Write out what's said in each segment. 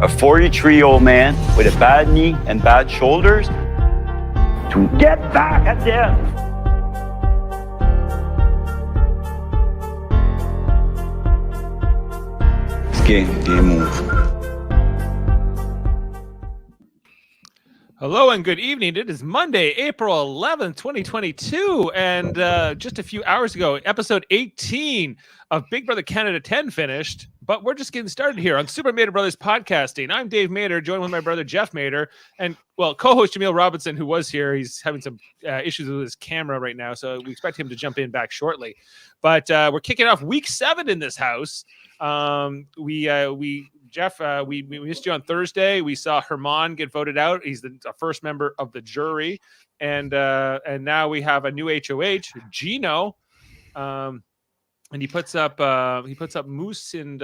a 43-year-old man with a bad knee and bad shoulders to get back at them. Game move. Hello and good evening. It is Monday, April 11th, 2022. And just a few hours ago, episode 18 of Big Brother Canada 10 finished. But we're just getting started here on Super Mader Brothers Podcasting. I'm Dave Mader, joined with my brother Jeff Mader, and, well, co-host Jaemeel Robinson, who was here. He's having some issues with his camera right now, so we expect him to jump in back shortly. But we're kicking off week 7 in this house. Jeff, we missed you on Thursday. We saw Herman get voted out. He's the first member of the jury, and now we have a new HOH, Gino, and he puts up Moose and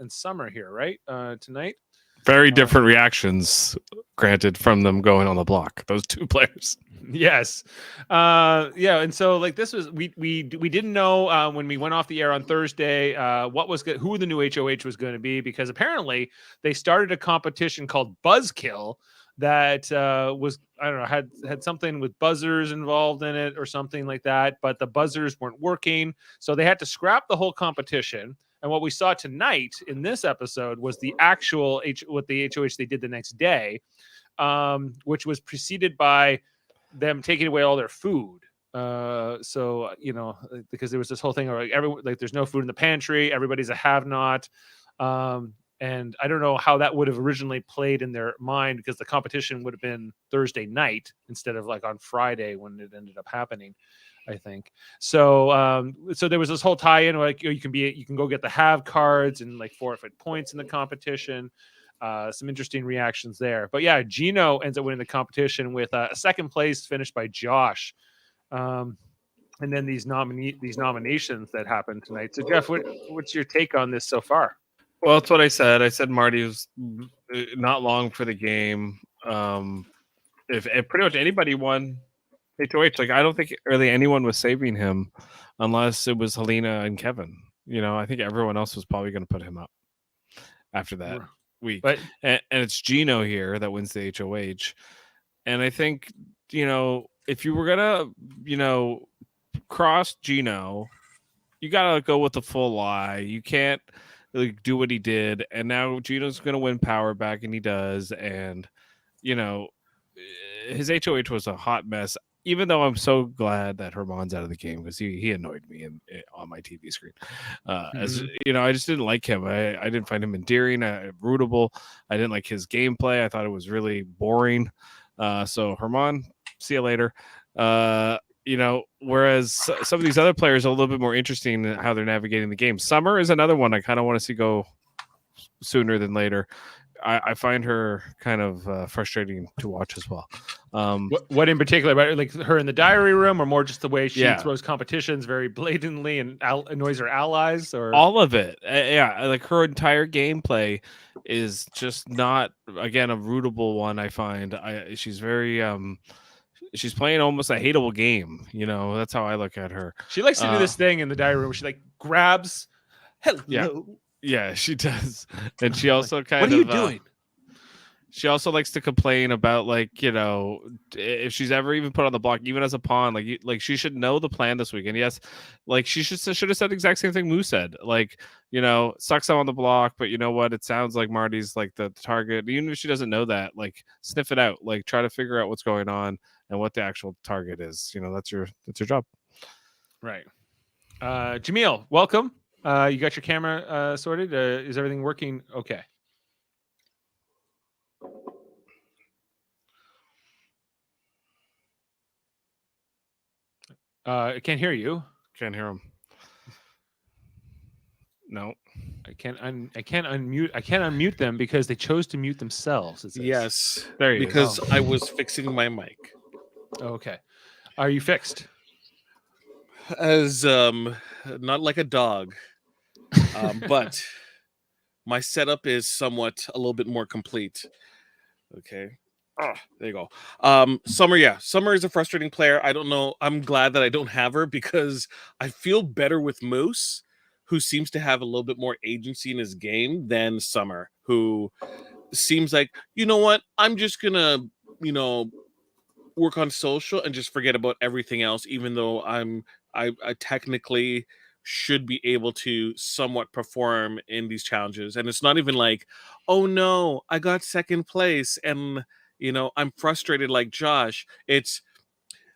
Summer here, right, tonight. Very different reactions, granted, from them going on the block. Those two players. Yes, yeah, and so like this was we didn't know when we went off the air on Thursday who the new HOH was going to be, because apparently they started a competition called Buzzkill that was, I don't know, had something with buzzers involved in it or something like that, but the buzzers weren't working, so they had to scrap the whole competition. And what we saw tonight in this episode was the actual what the HOH they did the next day, which was preceded by them taking away all their food. So, you know, because there was this whole thing where there's no food in the pantry, everybody's a have-not. And I don't know how that would have originally played in their mind, because the competition would have been Thursday night instead of like on Friday when it ended up happening, I think. So so there was this whole tie-in where, like, you can go get the have cards and like forfeit points in the competition. Some interesting reactions there. But yeah, Gino ends up winning the competition with a second place finished by Josh. And then these nominations that happened tonight. So Jeff, what's your take on this so far? Well, that's what I said. I said Marty was not long for the game. If pretty much anybody won HOH, like, I don't think really anyone was saving him unless it was Helena and Kevin. You know, I think everyone else was probably going to put him up after that week. But and it's Gino here that wins the HOH. And I think, you know, if you were gonna, you know, cross Gino, you gotta go with the full lie. You can't like do what he did. And now Gino's gonna win power back, and he does. And, you know, his HOH was a hot mess. Even though I'm so glad that Herman's out of the game, because he annoyed me on my TV screen. As you know, I just didn't like him. I didn't find him endearing, rootable. I didn't like his gameplay. I thought it was really boring. So Herman, see you later. You know, whereas some of these other players are a little bit more interesting in how they're navigating the game. Summer is another one I kind of want to see go sooner than later. I find her kind of frustrating to watch as well. What in particular about, like, her in the diary room, or more just the way she throws competitions very blatantly and annoys her allies, or all of it? Yeah, like her entire gameplay is just not, again, a rootable one. I find she's very she's playing almost a hateable game. You know, that's how I look at her. She likes to do this thing in the diary room. She like grabs. Hello. Yeah, she does. And she also kind of... What are you doing? She also likes to complain about, like, you know, if she's ever even put on the block, even as a pawn, like she should know the plan this week. And yes, like, she should have said the exact same thing Moose said. Like, you know, sucks on the block, but you know what? It sounds like Marty's like the target. Even if she doesn't know that, like, sniff it out. Like, try to figure out what's going on and what the actual target is. You know, that's your job. Right. Jaemeel, welcome. You got your camera sorted? Is everything working okay? I can't hear you. Can't hear him. No. I can't unmute. I can't unmute them because they chose to mute themselves. Yes. There you go. I was fixing my mic. Okay. Are you fixed? As not like a dog. But my setup is somewhat a little bit more complete. Okay. There you go. Summer is a frustrating player. I don't know. I'm glad that I don't have her, because I feel better with Moose, who seems to have a little bit more agency in his game, than Summer, who seems like, you know what, I'm just gonna, work on social and just forget about everything else, even though I technically should be able to somewhat perform in these challenges. And it's not even like, oh no, I got second place and I'm frustrated like Josh. It's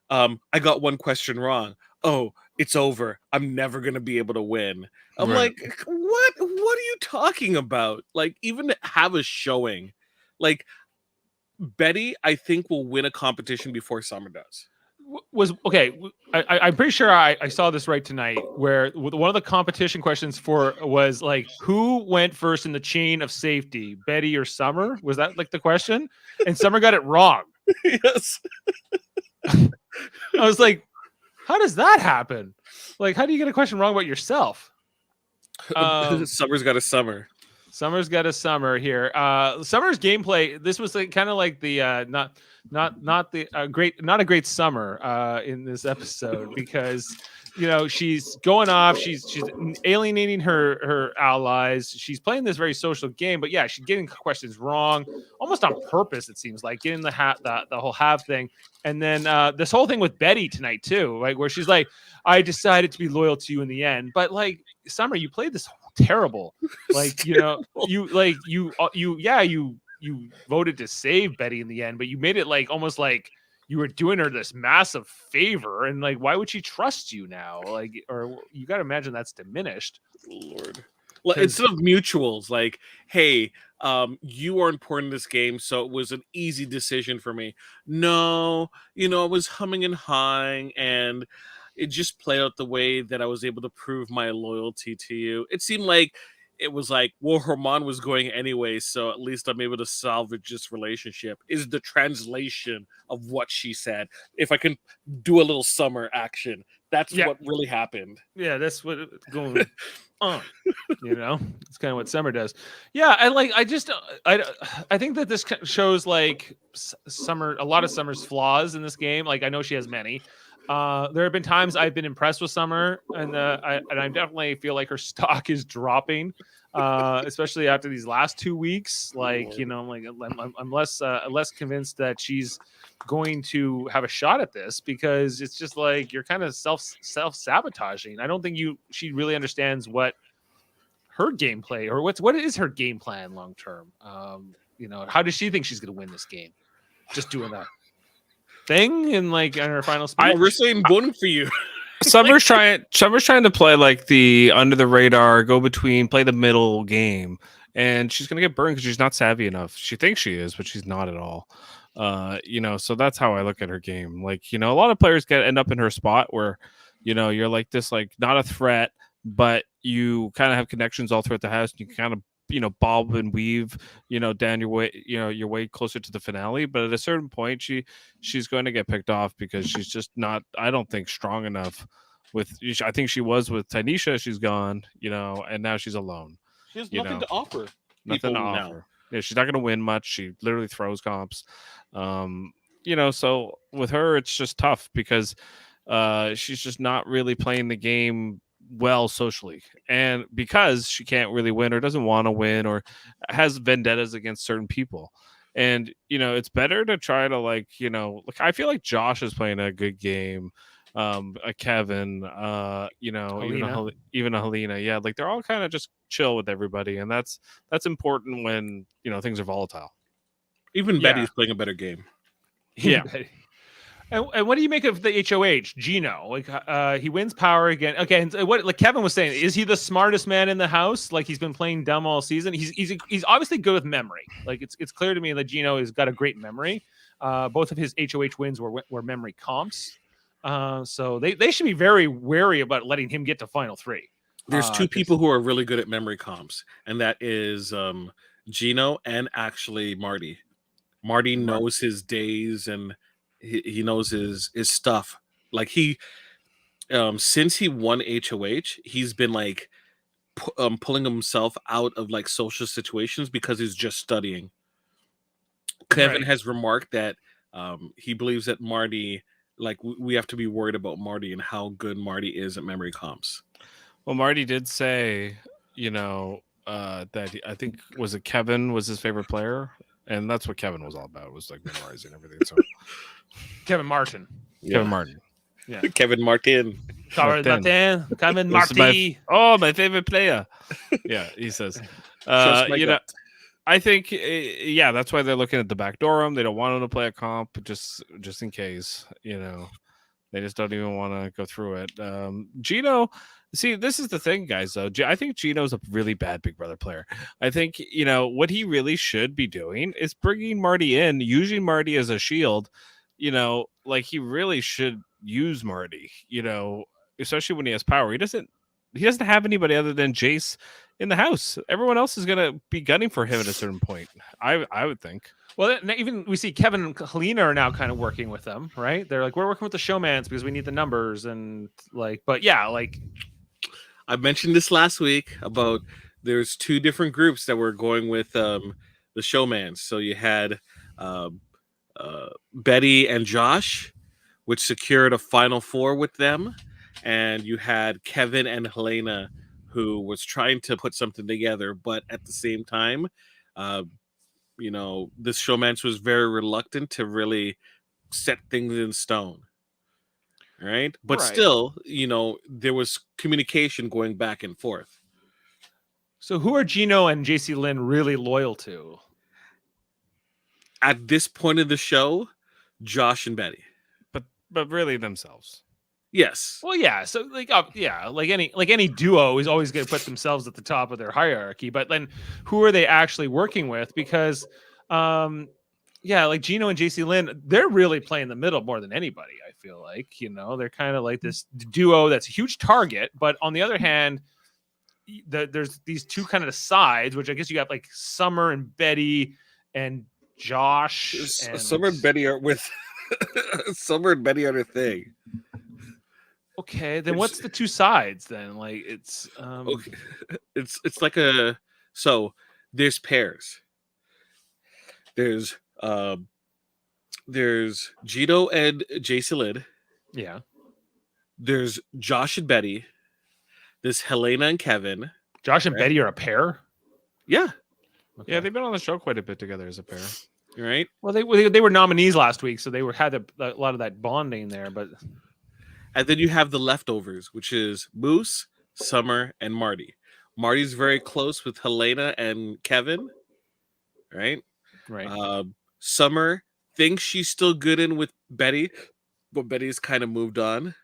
I got one question wrong. Oh, it's over. I'm never gonna be able to win. I'm Right. like, what? What are you talking about? Like, even to have a showing, like Betty, I think will win a competition before Summer does. Was okay. I'm pretty sure I saw this right tonight, where one of the competition questions for was like, who went first in the chain of safety, Betty or Summer? Was that like the question? And Summer got it wrong. Yes. I was like, how does that happen? Like, how do you get a question wrong about yourself? Summer's got a summer. Summer's got a summer here. Summer's gameplay. This was like kind of like the not a great summer in this episode, because she's going off. She's alienating her allies. She's playing this very social game, but yeah, she's getting questions wrong almost on purpose. It seems like getting the whole have thing, and then this whole thing with Betty tonight too, like where she's like, I decided to be loyal to you in the end, but like Summer, you played this terrible. Like, you voted to save Betty in the end, but you made it like almost like you were doing her this massive favor, and like, why would she trust you now? Like, or you got to imagine that's diminished. Lord. Well, instead of mutuals, like, hey, you are important in this game, so it was an easy decision for me. No, I was humming and hawing, and it just played out the way that I was able to prove my loyalty to you. It seemed like it was like, well, Herman was going anyway, so at least I'm able to salvage this relationship, is the translation of what she said. If I can do a little Summer action, that's what really happened. Yeah, that's what it's going on. It's kind of what Summer does. Yeah, I think that this shows like Summer, a lot of Summer's flaws in this game. Like, I know she has many. There have been times I've been impressed with Summer, and I definitely feel like her stock is dropping, especially after these last 2 weeks. Like, I'm less convinced that she's going to have a shot at this, because it's just like you're kind of self-sabotaging. I don't think she really understands what her gameplay, or what is her game plan long term. How does she think she's going to win this game? Just doing that thing in her final speech. We're saying voting for you. Summer's trying to play like the under the radar, go between, play the middle game, and she's gonna get burned because she's not savvy enough. She thinks she is, but she's not at all. So that's how I look at her game. Like, a lot of players end up in her spot where, you're like this, like not a threat, but you kind of have connections all throughout the house. And you kind of bob and weave down your way, your way closer to the finale. But at a certain point, she's going to get picked off because she's just not, I don't think, strong enough with, I think she was with Tanisha. She's gone, and now she's alone. She has nothing to offer. Nothing to offer. Yeah, she's not going to win much. She literally throws comps. So with her, it's just tough because she's just not really playing the game well socially, and because she can't really win or doesn't want to win or has vendettas against certain people. And it's better to try to I feel like Josh is playing a good game, Kevin, even a Helena. Yeah, like they're all kind of just chill with everybody, and that's important when things are volatile. Even Betty's playing a better game. Yeah. And what do you make of the HOH, Gino? Like, he wins power again. Okay, and what like Kevin was saying, is he the smartest man in the house? Like, he's been playing dumb all season. He's obviously good with memory. Like, it's clear to me that Gino has got a great memory. Both of his HOH wins were memory comps. So they should be very wary about letting him get to final three. There's two people who are really good at memory comps, and that is Gino and actually Marty. Marty knows his days and he knows his stuff. Like he, since he won HOH, he's been like pulling himself out of like social situations because he's just studying. Kevin has remarked that he believes that Marty, like we have to be worried about Marty and how good Marty is at memory comps. Well, Marty did say, I think was it Kevin was his favorite player, and that's what Kevin was all about, was like memorizing everything. So Kevin Martin. Kevin Martin. Yeah. Kevin Martin. Kevin Martin. Kevin This is Martin. my favorite player. Yeah, he says. Trust my You know, gut. I think that's why they're looking at the backdoor him. They don't want him to play a comp just in case. They just don't even want to go through it. Gino, see, this is the thing, guys. Though I think Gino's a really bad Big Brother player. I think what he really should be doing is bringing Marty in, using Marty as a shield. Like he really should use Marty. Especially when he has power. He doesn't have anybody other than Jace in the house. Everyone else is gonna be gunning for him at a certain point. I would think. Well, even we see Kevin and Helena are now kind of working with them, right? They're like, we're working with the showmans because we need the numbers and but yeah, I mentioned this last week about there's two different groups that were going with the showmans. So you had Betty and Josh, which secured a Final Four with them, and you had Kevin and Helena, who was trying to put something together, but at the same time, this showmance was very reluctant to really set things in stone. Right? But still, there was communication going back and forth. So who are Gino and Jacey-Lynne really loyal to? At this point of the show, Josh and Betty. But really themselves. Yes. Well, yeah. So like any duo is always going to put themselves at the top of their hierarchy. But then, who are they actually working with? Because, like Gino and Jacey-Lynne, they're really playing the middle more than anybody. I feel like they're kind of like this duo that's a huge target. But on the other hand, there's these two kind of sides, which I guess you got like Summer and Betty and Josh. And Summer and Betty are with. Summer and Betty are the thing. Okay, then what's the two sides then? Like it's okay. It's like so there's pairs. There's Gino and Jacey-Lynne. Yeah. There's Josh and Betty. There's Helena and Kevin. Josh and Betty are a pair? Yeah. Okay. Yeah, they've been on the show quite a bit together as a pair. Right? Well, they were nominees last week, so they had a lot of that bonding there, but and then you have the leftovers, which is Moose, Summer, and Marty. Marty's very close with Helena and Kevin. Right? Right. Summer thinks she's still good in with Betty, but Betty's kind of moved on.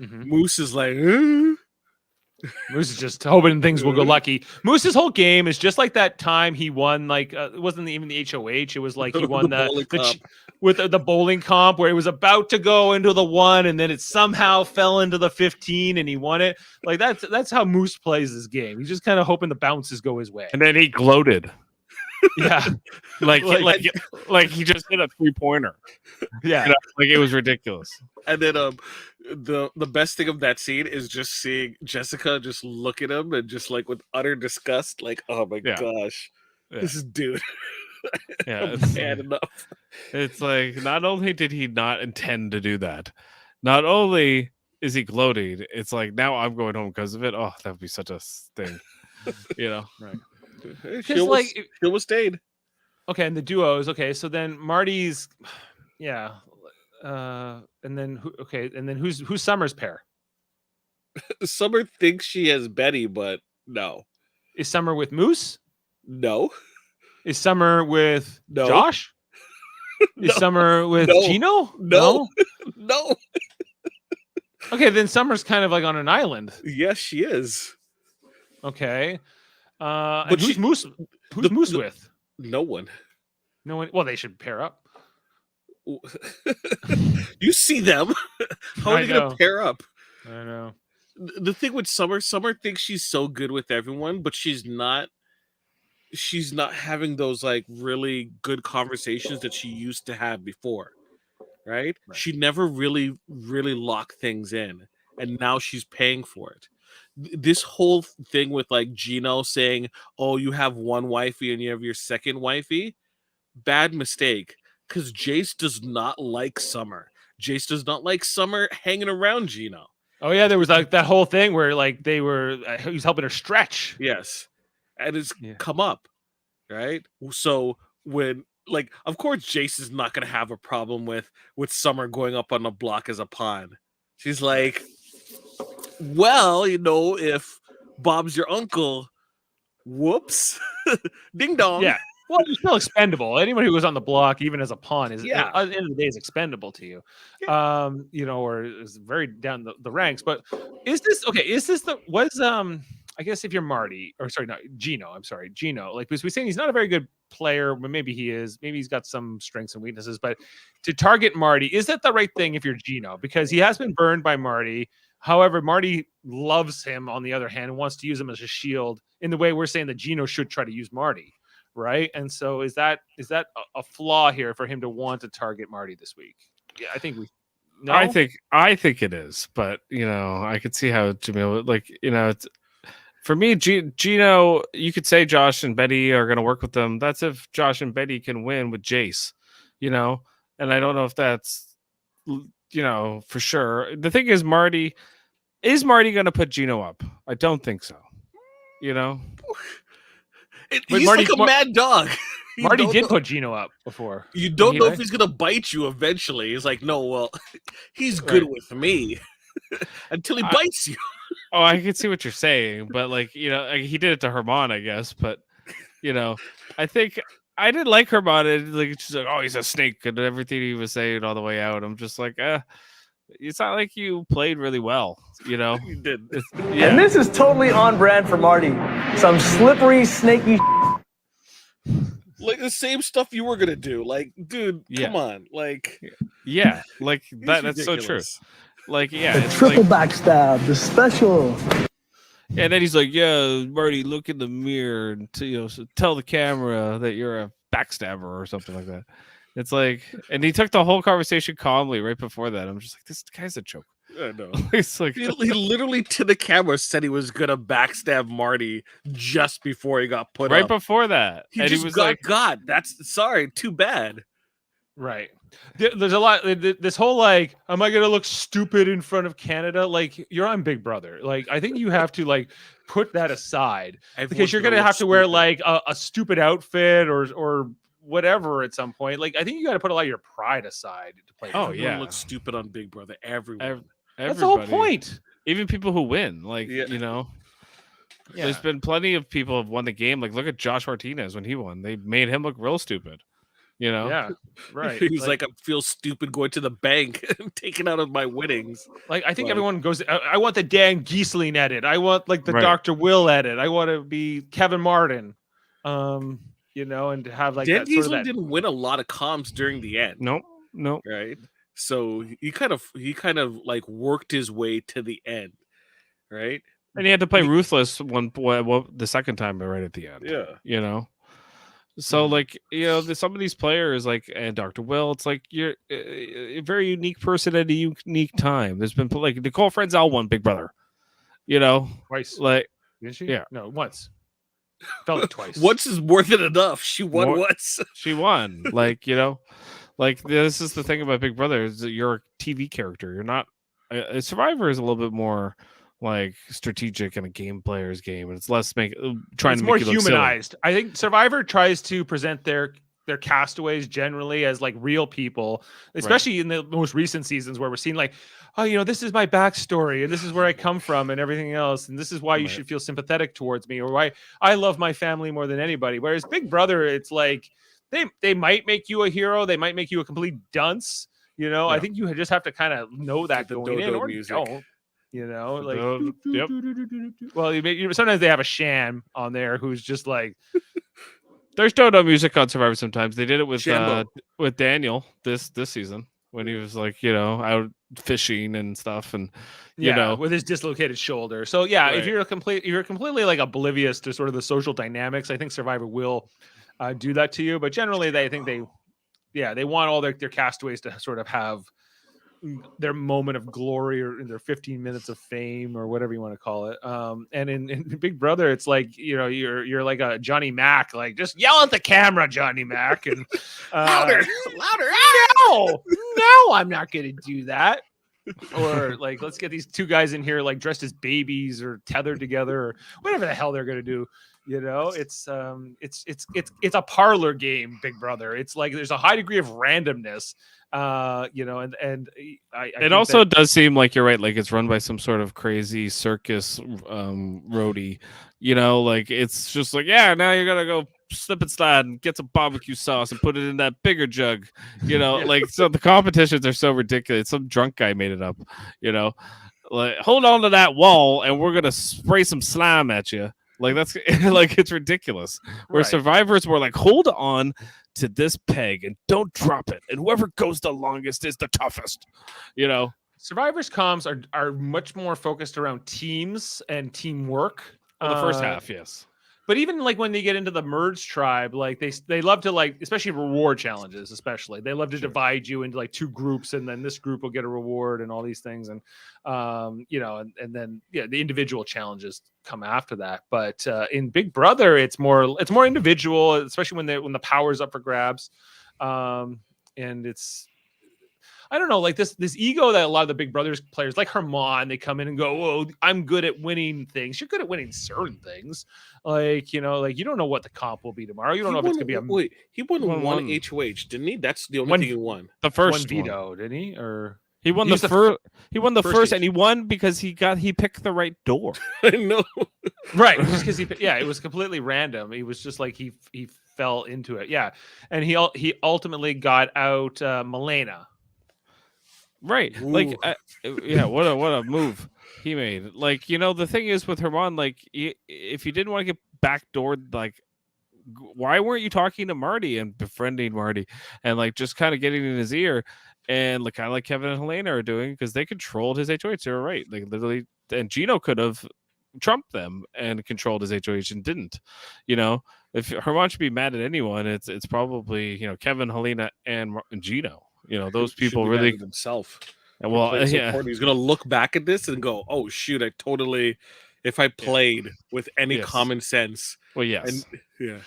Mm-hmm. Moose is like, Moose is just hoping things will go lucky. Moose's whole game is just like that time he won, it wasn't even the HOH. It was like he won the bowling comp where it was about to go into the 1 and then it somehow fell into the 15 and he won it. Like that's how Moose plays this game. He's just kind of hoping the bounces go his way. And then he gloated. Yeah. like he just hit a 3-pointer. Yeah. Like it was ridiculous. And then the best thing of that scene is just seeing Jessica just look at him and just like with utter disgust, like, oh my gosh, this is dude. Yeah, it's bad enough. It's like not only did he not intend to do that, not only is he gloating, it's like now I'm going home because of it. Oh, that would be such a thing. Right. She almost stayed. Okay, and the duos. Okay, so then Marty's, yeah, and then who's Summer's pair? Summer thinks she has Betty, but no. Is Summer with Moose? No. Is Summer with No. Josh? Is Summer with Gino? No. No. Okay, then Summer's kind of like on an island. Yes, she is. Okay. But and who's Moose? Who's Moose with? No one. No one. Well, they should pair up. You see them. How are they going to pair up? I know. The thing with Summer thinks she's so good with everyone, but she's not having those like really good conversations that she used to have before. Right? She never really locked things in, and now she's paying for it. This whole thing with like Gino saying, oh, you have one wifey and you have your second wifey, bad mistake, because Jace does not like Summer. Jace does not like Summer hanging around Gino. Oh yeah, there was like that whole thing where like he was helping her stretch. Yes. and it's come up, right? So when like, of course, Jace is not going to have a problem with Summer going up on the block as a pawn. She's like, well, if Bob's your uncle, whoops, ding dong. Yeah. Well, you're still expendable. Anyone who goes on the block, even as a pawn, is at the end of the day is expendable to you. Or is very down the ranks. But is this okay? Is this I guess if you're Marty, or sorry, not Gino, I'm sorry, Gino, like, because we're saying he's not a very good player, but maybe he is. Maybe he's got some strengths and weaknesses. But to target Marty, is that the right thing if you're Gino? Because he has been burned by Marty. However, Marty loves him, on the other hand, and wants to use him as a shield in the way we're saying that Gino should try to use Marty, right? And so is that a flaw here for him to want to target Marty this week? Yeah, I think no? I think it is, but I could see how Jaemeel, like, it's, for me, Gino, you could say Josh and Betty are going to work with them. That's if Josh and Betty can win with Jace, and I don't know if that's, for sure. The thing is, is Marty going to put Gino up? I don't think so. He's Marty, like a mad dog. Marty did put Gino up before. You don't know if he's going to bite you eventually. He's like, no, well, he's good with me until he bites you. Oh, I can see what you're saying, but like, he did it to Herman, I guess. But I think I didn't like Herman. Like, she's like, oh, he's a snake, and everything he was saying all the way out. I'm just like, it's not like you played really well, You did. And this is totally on brand for Marty. Some slippery, snaky. Like the same stuff you were gonna do. Like, dude, come on. Like, like that. That's so true. Like, the triple backstab, the special. And then he's like, "Yeah, Marty, look in the mirror and tell the camera that you're a backstabber or something like that." It's like, and he took the whole conversation calmly right before that. I'm just like, this guy's a joke. I know. It's like he literally to the camera said he was gonna backstab Marty just before he got put right up. Before that. He just got like, God, that's sorry, too bad. Right. There's a lot. This whole like, am I gonna look stupid in front of Canada? Like, you're on Big Brother. Like, I think you have to like put that aside because you're gonna have to wear like a stupid outfit or whatever at some point. Like, I think you got to put a lot of your pride aside to play. Oh yeah, looks stupid on Big Brother. Everyone. That's the whole point. Even people who win, like there's been plenty of people who have won the game. Like, look at Josh Martinez when he won. They made him look real stupid. Yeah, right. He's like, I feel stupid going to the bank and taking out of my winnings. Like, I think everyone goes, I want the Dan Gieseling edit. I want like the Dr. Will edit. I want to be Kevin Martin. And to have like Dan that Gieseling sort of that. didn't win a lot of comms during the end. Nope. Right. So he kind of like worked his way to the end. Right. And he had to play Ruthless the second time right at the end. Yeah. So like, some of these players like, and Dr. Will, it's like you're a very unique person at a unique time. There's been like Nicole Frenzel won Big Brother, Twice. Like, did she? Yeah. No, once. Felt it twice. Once is more than enough. She won once. She won. Like, like this is the thing about Big Brother is that you're a TV character. You're not a Survivor is a little bit more like strategic in a game player's game, and it's less trying to more make it look humanized. silly. I think Survivor tries to present their castaways generally as like real people, especially in the most recent seasons where we're seeing like, oh, this is my backstory and this is where I come from and everything else, and this is why you should feel sympathetic towards me, or why I love my family more than anybody. Whereas Big Brother, it's like they might make you a hero, they might make you a complete dunce. I think you just have to kind of know that going in, or music. don't. Like, Yep. Well, sometimes they have a Shan on there who's just like, there's dodo music on Survivor sometimes. They did it with Daniel this season when he was like, out fishing and stuff, and with his dislocated shoulder. So if you're completely like oblivious to sort of the social dynamics, I think Survivor will do that to you. But generally, they want all their castaways to sort of have their moment of glory or in their 15 minutes of fame or whatever you want to call it. And in Big Brother, it's like, you're like a Johnny Mac, like just yell at the camera, Johnny Mac, and louder. No, I'm not going to do that. Or like, let's get these two guys in here like dressed as babies or tethered together or whatever the hell they're gonna do. You know, it's a parlor game, Big Brother. It's like there's a high degree of randomness. You know, and I It think also that, does seem like you're right. Like it's run by some sort of crazy circus roadie. You know, like it's just like, yeah, now you're gonna go slip and slide and get some barbecue sauce and put it in that bigger jug. You know, like so the competitions are so ridiculous. Some drunk guy made it up. You know, like hold on to that wall and we're gonna spray some slime at you. Like that's like it's ridiculous. Where Right. survivors were like, hold on to this peg and don't drop it, and whoever goes the longest is the toughest. You know, Survivors comms are much more focused around teams and teamwork. well, the first half, yes. But even like when they get into the merge tribe, like they love to like, especially reward challenges, especially they love to divide you into like two groups, and then this group will get a reward and all these things, and you know, and then the individual challenges come after that. But in Big Brother, it's more individual, especially when the power's up for grabs, and it's. I don't know, like this ego that a lot of the Big Brothers players, like Herman, they come in and go, "Oh, I'm good at winning things." You're good at winning certain things, like you know, like you don't know what the comp will be tomorrow. You don't know if it's gonna be a Wait, he won won one one. HOH, didn't he? That's the only One- thing he won. The one first veto, didn't he? Or He won He the was the first. He won the first first, each. and he won because he picked the right door. I know. right, just because it was completely random. He was just like he fell into it, and he ultimately got out Milena. Right. Ooh. Like, what a move he made. Like, you know, the thing is with Herman, like, if you didn't want to get backdoored, like, why weren't you talking to Marty and befriending Marty and like just kind of getting in his ear and like kind of like Kevin and Helena are doing because they controlled his HOH. They were right. Like literally, and Gino could have trumped them and controlled his HOH and didn't. You know, if Herman should be mad at anyone, it's probably, you know, Kevin, Helena, and Gino. You know, those people Should be mad really. at himself. And well, Played so yeah, poorly. He's gonna look back at this and go, "Oh shoot, I totally." If I played with any Yes. common sense, well, yes, and yeah,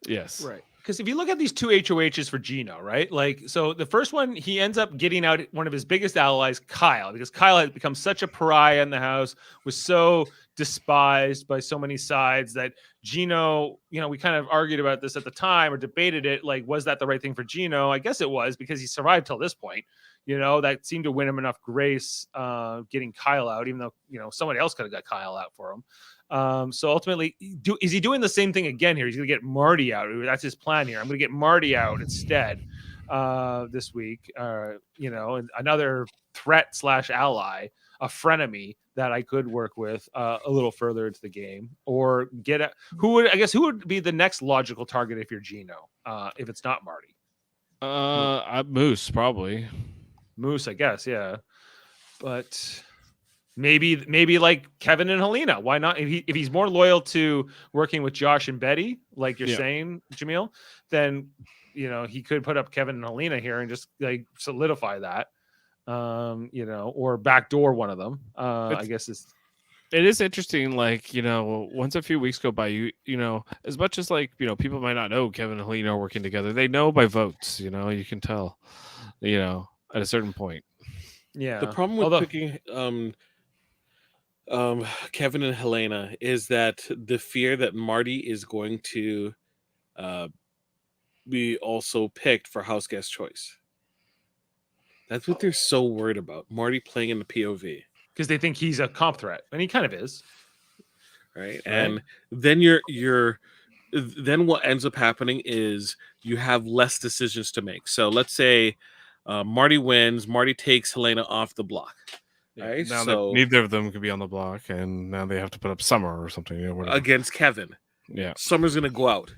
yes, Right. Because if you look at these two HOHs for Gino, right? Like, so the first one, he ends up getting out one of his biggest allies, Kyle, because Kyle had become such a pariah in the house, was so despised by so many sides that Gino, you know, we kind of argued about this at the time or debated it. Like, was that the right thing for Gino? I guess it was because he survived till this point. You know, that seemed to win him enough grace getting Kyle out, even though, you know, somebody else could have got Kyle out for him. So ultimately, is he doing the same thing again here? He's going to get Marty out. That's his plan here. I'm going to get Marty out instead this week. You know, and another threat / ally, a frenemy that I could work with a little further into the game, or get who would be the next logical target if you're Gino, if it's not Marty. Moose probably. Moose, I guess, yeah, but. Maybe like Kevin and Helena. Why not? If he's more loyal to working with Josh and Betty, like you're saying, Jaemeel, then you know he could put up Kevin and Helena here and just like solidify that. You know, or backdoor one of them. I guess it is interesting. Like, you know, once a few weeks go by, you know, as much as like, you know, people might not know Kevin and Helena are working together. They know by votes. You know, you can tell. You know, at a certain point. Yeah. the problem with picking Kevin and Helena is that the fear that Marty is going to be also picked for house guest choice. That's what they're so worried about. Marty playing in the POV, because they think he's a comp threat, and he kind of is. right? And then then what ends up happening is you have less decisions to make. So let's say Marty wins. Marty takes Helena off the block. Right, Now so that neither of them could be on the block, and now they have to put up Summer or something. You know, whatever. against Kevin, Yeah. Summer's gonna go out.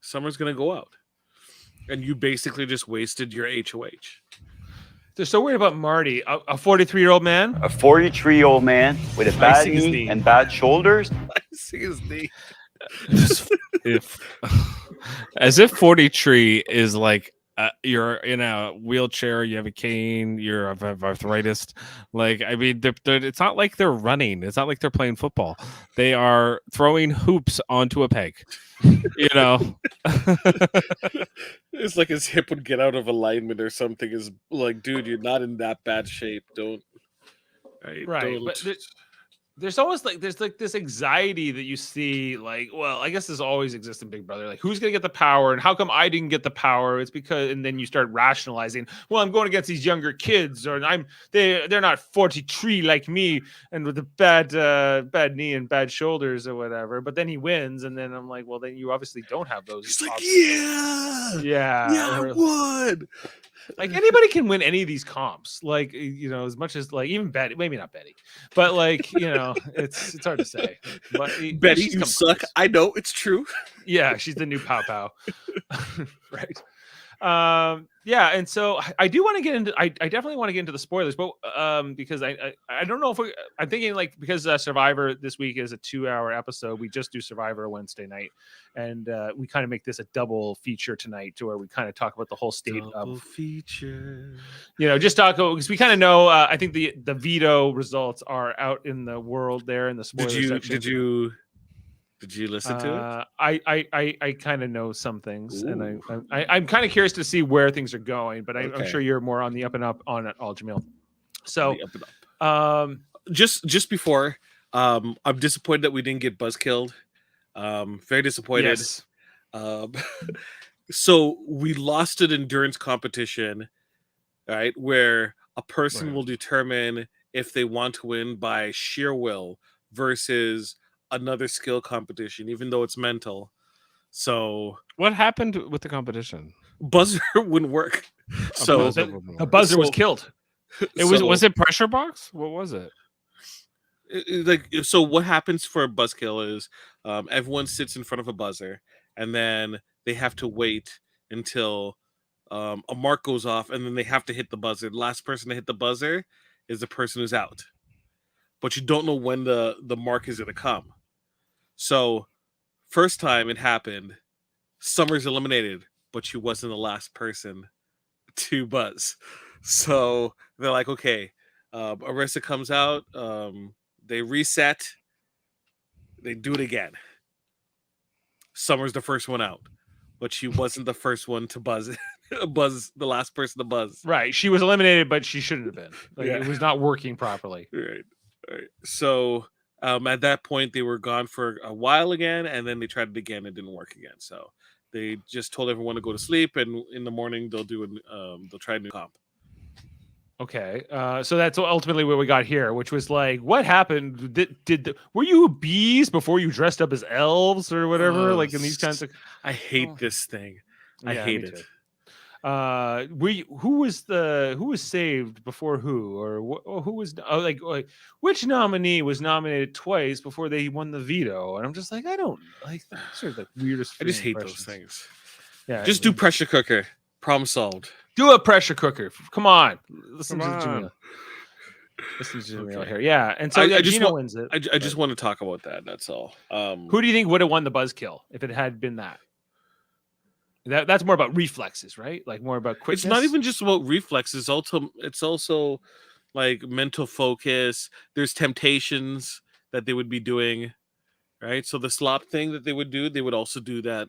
Summer's gonna go out, and you basically just wasted your HOH. They're so worried about Marty, a 43-year-old man. A 43-year-old man with a bad see his knee knee. and bad shoulders. I see his knee. As if 43 is like you're in a wheelchair, you have a cane, you have arthritis. Like, I mean, it's not like they're running. It's not like they're playing football. They are throwing hoops onto a peg. You know. It's like his hip would get out of alignment or something. Is like, dude, you're not in that bad shape. Don't. Right, Don't. but there's always like this anxiety that you see, like, well, I guess this always exists in Big Brother, like who's gonna get the power and how come I didn't get the power. It's because, and then you start rationalizing, well, I'm going against these younger kids, or they're not 43 like me and with a bad knee and bad shoulders or whatever. But then he wins, and then I'm like, well, then you obviously don't have those. He's like, options. yeah, I won. Like anybody can win any of these comps, like, as much as like even Betty, maybe not Betty, but like, it's hard to say. But Betty, she's you come suck. close. I know it's true. Yeah, she's the new Pow Pow. Right. Yeah, and so I do want to get into. I definitely want to get into the spoilers, but because I don't know if I'm thinking like because Survivor this week is a 2-hour episode, we just do Survivor Wednesday night, and we kind of make this a double feature tonight, to where we kind of talk about the whole state Double of feature. just talk because we kind of know. I think the veto results are out in the world there in the spoiler section. Did you listen to it? I kind of know some things, and I'm kind of curious to see where things are going. But I'm sure you're more on the up and up on it all, Jaemeel. So, just before, I'm disappointed that we didn't get Buzz killed. Very disappointed. Yes. So we lost an endurance competition, right? Where a person will determine if they want to win by sheer will versus another skill competition, even though it's mental. So what happened with the competition? Buzzer wouldn't work. So the buzzer was killed. Was it pressure box? What was it? So what happens for a buzzkill is everyone sits in front of a buzzer, and then they have to wait until a mark goes off, and then they have to hit the buzzer. The last person to hit the buzzer is the person who's out. But you don't know when the mark is going to come. So first time it happened, Summer's eliminated, but she wasn't the last person to buzz. So they're like, okay, Arisa comes out, they reset, they do it again. Summer's the first one out, but she wasn't the first one to buzz the last person to buzz. Right. She was eliminated, but she shouldn't have been. It was not working properly. Right. So at that point, they were gone for a while again, and then they tried it again. It didn't work again. So they just told everyone to go to sleep, and in the morning they'll try a new comp. Okay, so that's ultimately what we got here, which was like, what happened? Were you bees before you dressed up as elves or whatever? Like in these kinds of, I hate this thing. I hate it. Who was saved before who, or who was like which nominee was nominated twice before they won the veto? And I'm just like, I don't like those are the weirdest. I just hate those things. Yeah, just do pressure cooker. Problem solved. Do a pressure cooker. Come on, listen to Jaemeel. Listen to Jaemeel here. Yeah, and so Gina wins it. I just want to talk about that. That's all. Who do you think would have won the buzzkill if it had been that? That's more about reflexes, right? Like more about quickness. It's not even just about reflexes. It's also like mental focus. There's temptations that they would be doing, right? So the slop thing that they would also do that.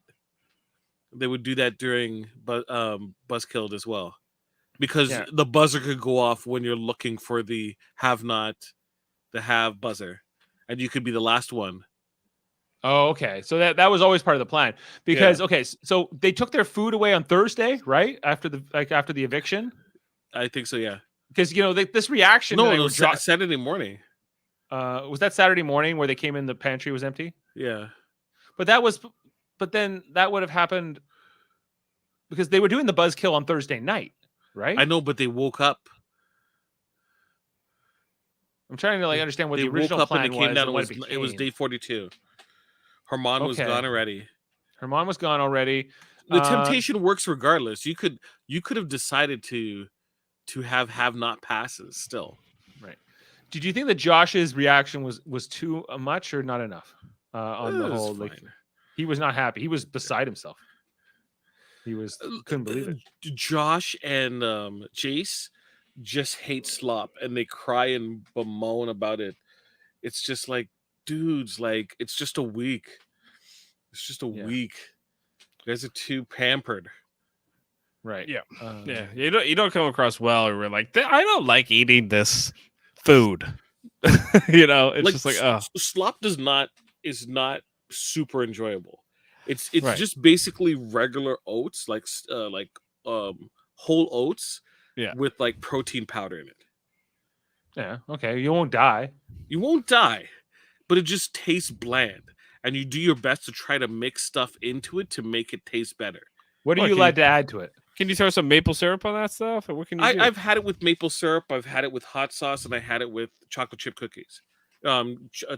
They would do that during buzzkilled as well, because the buzzer could go off when you're looking for the have buzzer, and you could be the last one. Oh, okay. So that was always part of the plan, because so they took their food away on Thursday, right? After the eviction. I think so, yeah. Because this reaction. No, it was Saturday morning. Was that Saturday morning where they came in, the pantry was empty? Yeah. But then that would have happened because they were doing the buzzkill on Thursday night, right? I know, but they woke up. I'm trying to understand what the original plan was. It was day 42. Herman was gone already. Herman was gone already. The temptation works regardless. You could have decided to have not passes still. Right. Did you think that Josh's reaction was too much or not enough on the whole? Like, he was not happy. He was beside himself. He couldn't believe it. Josh and Jace just hate slop, and they cry and bemoan about it. It's just like, dudes, like, it's just a week. It's just a week. You guys are too pampered. Right. Yeah. Um, Yeah, you don't come across well. Or we're like, I don't like eating this food. It's Like just like, oh, slop is not super enjoyable. It's Right. just basically regular oats, like whole oats, Yeah. with like protein powder in it. Yeah. Okay. You won't die. You won't die, but it just tastes bland, and you do your best to try to mix stuff into it to make it taste better. What are Well, you can allowed to add to it? can you throw some maple syrup on that stuff? Or what can you do? I've had it with maple syrup. I've had it with hot sauce, and I had it with chocolate chip cookies,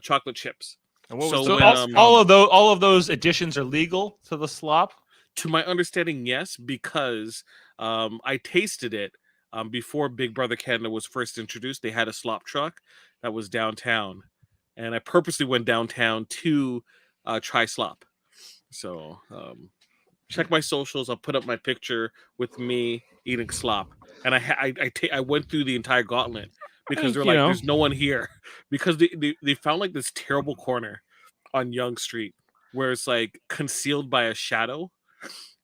chocolate chips. And what was So the So when, best all of those additions are legal to the slop. to my understanding, yes, because I tasted it before Big Brother Canada was first introduced. They had a slop truck that was downtown, and I purposely went downtown to try slop. So check my socials. I'll put up my picture with me eating slop, and I went through the entire gauntlet because think, they're you like, know- "There's no one here," because they found like this terrible corner on Yonge Street where it's like concealed by a shadow.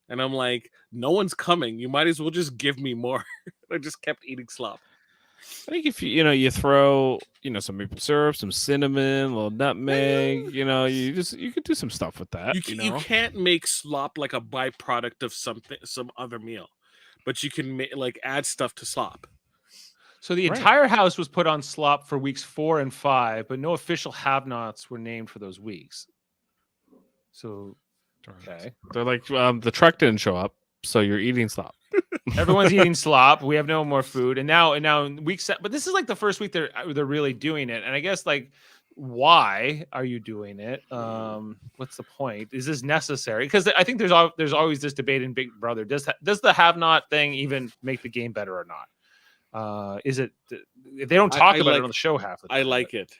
And I'm like, no one's coming. You might as well just give me more. I just kept eating slop. I think if you throw some maple syrup, some cinnamon, a little nutmeg, you could do some stuff with that. You can't make slop like a byproduct of some other meal, but you can like add stuff to slop. So the Right. entire house was put on slop for weeks 4 and 5, but no official have-nots were named for those weeks. So, okay. They're like, the truck didn't show up, so you're eating slop. Everyone's eating slop. We have no more food, and now in week 7. But this is like the first week they're really doing it, and I guess like, why are you doing it? What's the point? Is this necessary? Because I think there's always this debate in Big Brother. Does the have-not thing even make the game better or not? Is it? They don't talk about it on the show half the time. I like it.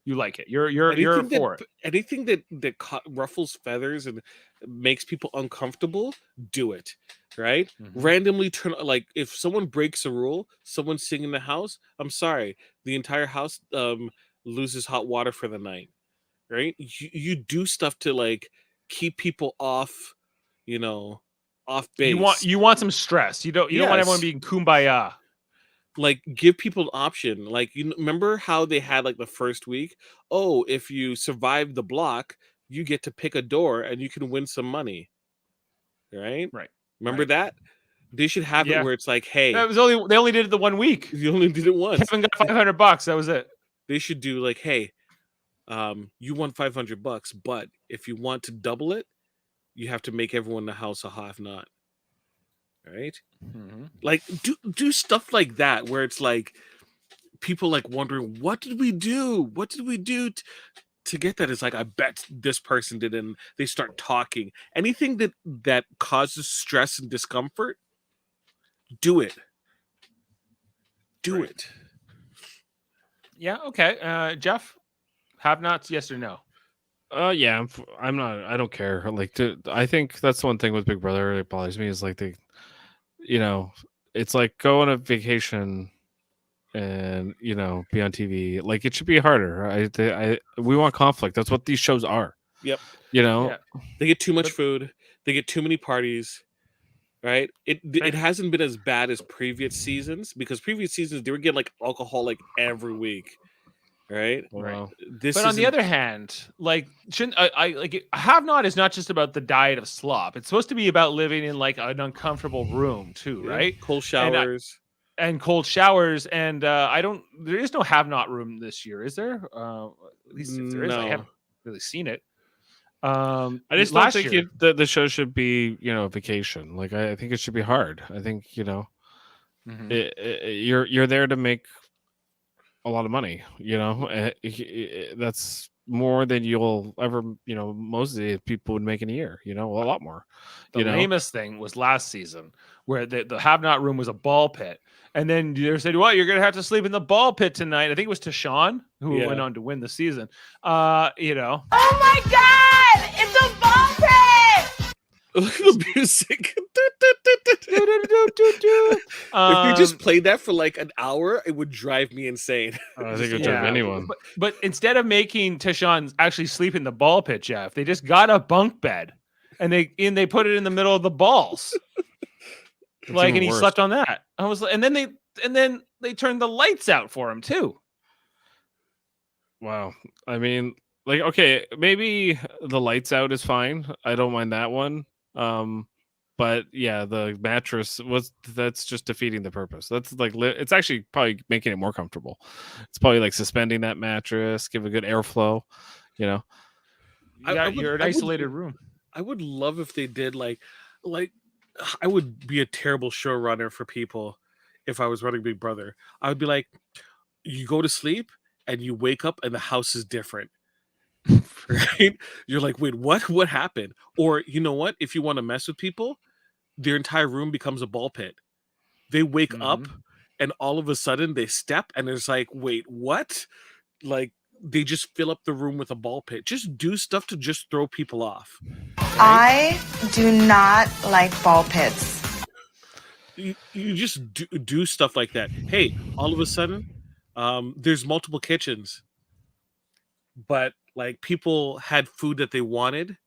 You like it. You're for it. Anything that ruffles feathers and makes people uncomfortable, do it. Right? Mhm. Randomly turn, like if someone breaks a rule, someone's singing in the house. I'm sorry, the entire house loses hot water for the night. Right? You do stuff to like keep people off, off base. You want some stress. You don't want everyone Yes. being kumbaya. Like give people an option. Like remember how they had like the first week? Oh, if you survive the block, you get to pick a door and you can win some money. Right? Right. Remember Right. that? They should have Yeah. it where it's like, hey, They only did it the 1 week. you only did it once. Kevin got $500. That was it. They should do like, hey, you won $500, but if you want to double it, you have to make everyone in the house a have not. Right? Like do stuff like that where it's like people like wondering, what did we do to get that? It's like, I bet this person did, and they start talking. Anything that causes stress and discomfort, do it. It. Yeah. Okay. Jeff, have-nots, yes or no? Yeah, I'm not. I don't care. Like, I think that's one thing with Big Brother that bothers me is like it's like go on a vacation and be on TV. Like it should be harder. We want conflict. That's what these shows are. Yep. Yeah. They get too much food. They get too many parties. Right? It hasn't been as bad as previous seasons, because previous seasons they would get like alcohol like every week. Right? Wow. This But on the isn't- other hand, like, shouldn't I like have-not is not just about the diet of slop. It's supposed to be about living in like an uncomfortable room too, right? Cold showers. And cold showers. And there is no have-not room this year, is there? At least if there is, I No. haven't really seen it. I just don't think the show should be a vacation. Like I think it should be hard. I think you're there to make a lot of money. That's more than you'll ever most of the people would make in a year. A lot more. The lamest thing was last season where the have-not room was a ball pit. And then they said, well, you're going to have to sleep in the ball pit tonight. I think it was Tashawn who went on to win the season. Oh my God! It's a ball pit! The music. If you just played that for like an hour, it would drive me insane. I think it would drive anyone. But instead of making Tashawn actually sleep in the ball pit, Jeff, they just got a bunk bed and they put it in the middle of the balls. Like, even and he worse. slept on that. I was, and then they turned the lights out for him too. Wow. I mean, like, okay, maybe the lights out is fine. I don't mind that one. But yeah, the mattress that's just defeating the purpose. That's like it's actually probably making it more comfortable. It's probably like suspending that mattress, give a good airflow. You know, You're an isolated room. I would love if they did like I would be a terrible showrunner for people if I was running Big Brother. I would be like, you go to sleep and you wake up and the house is different. Right? You're like, wait, what happened? Or you know what? If you want to mess with people, their entire room becomes a ball pit. They wake up and all of a sudden they step and it's like, wait, what? Like they just fill up the room with a ball pit. Just do stuff to just throw people off. I do not like ball pits. You just do stuff like that. Hey, all of a sudden, there's multiple kitchens, but like people had food that they wanted,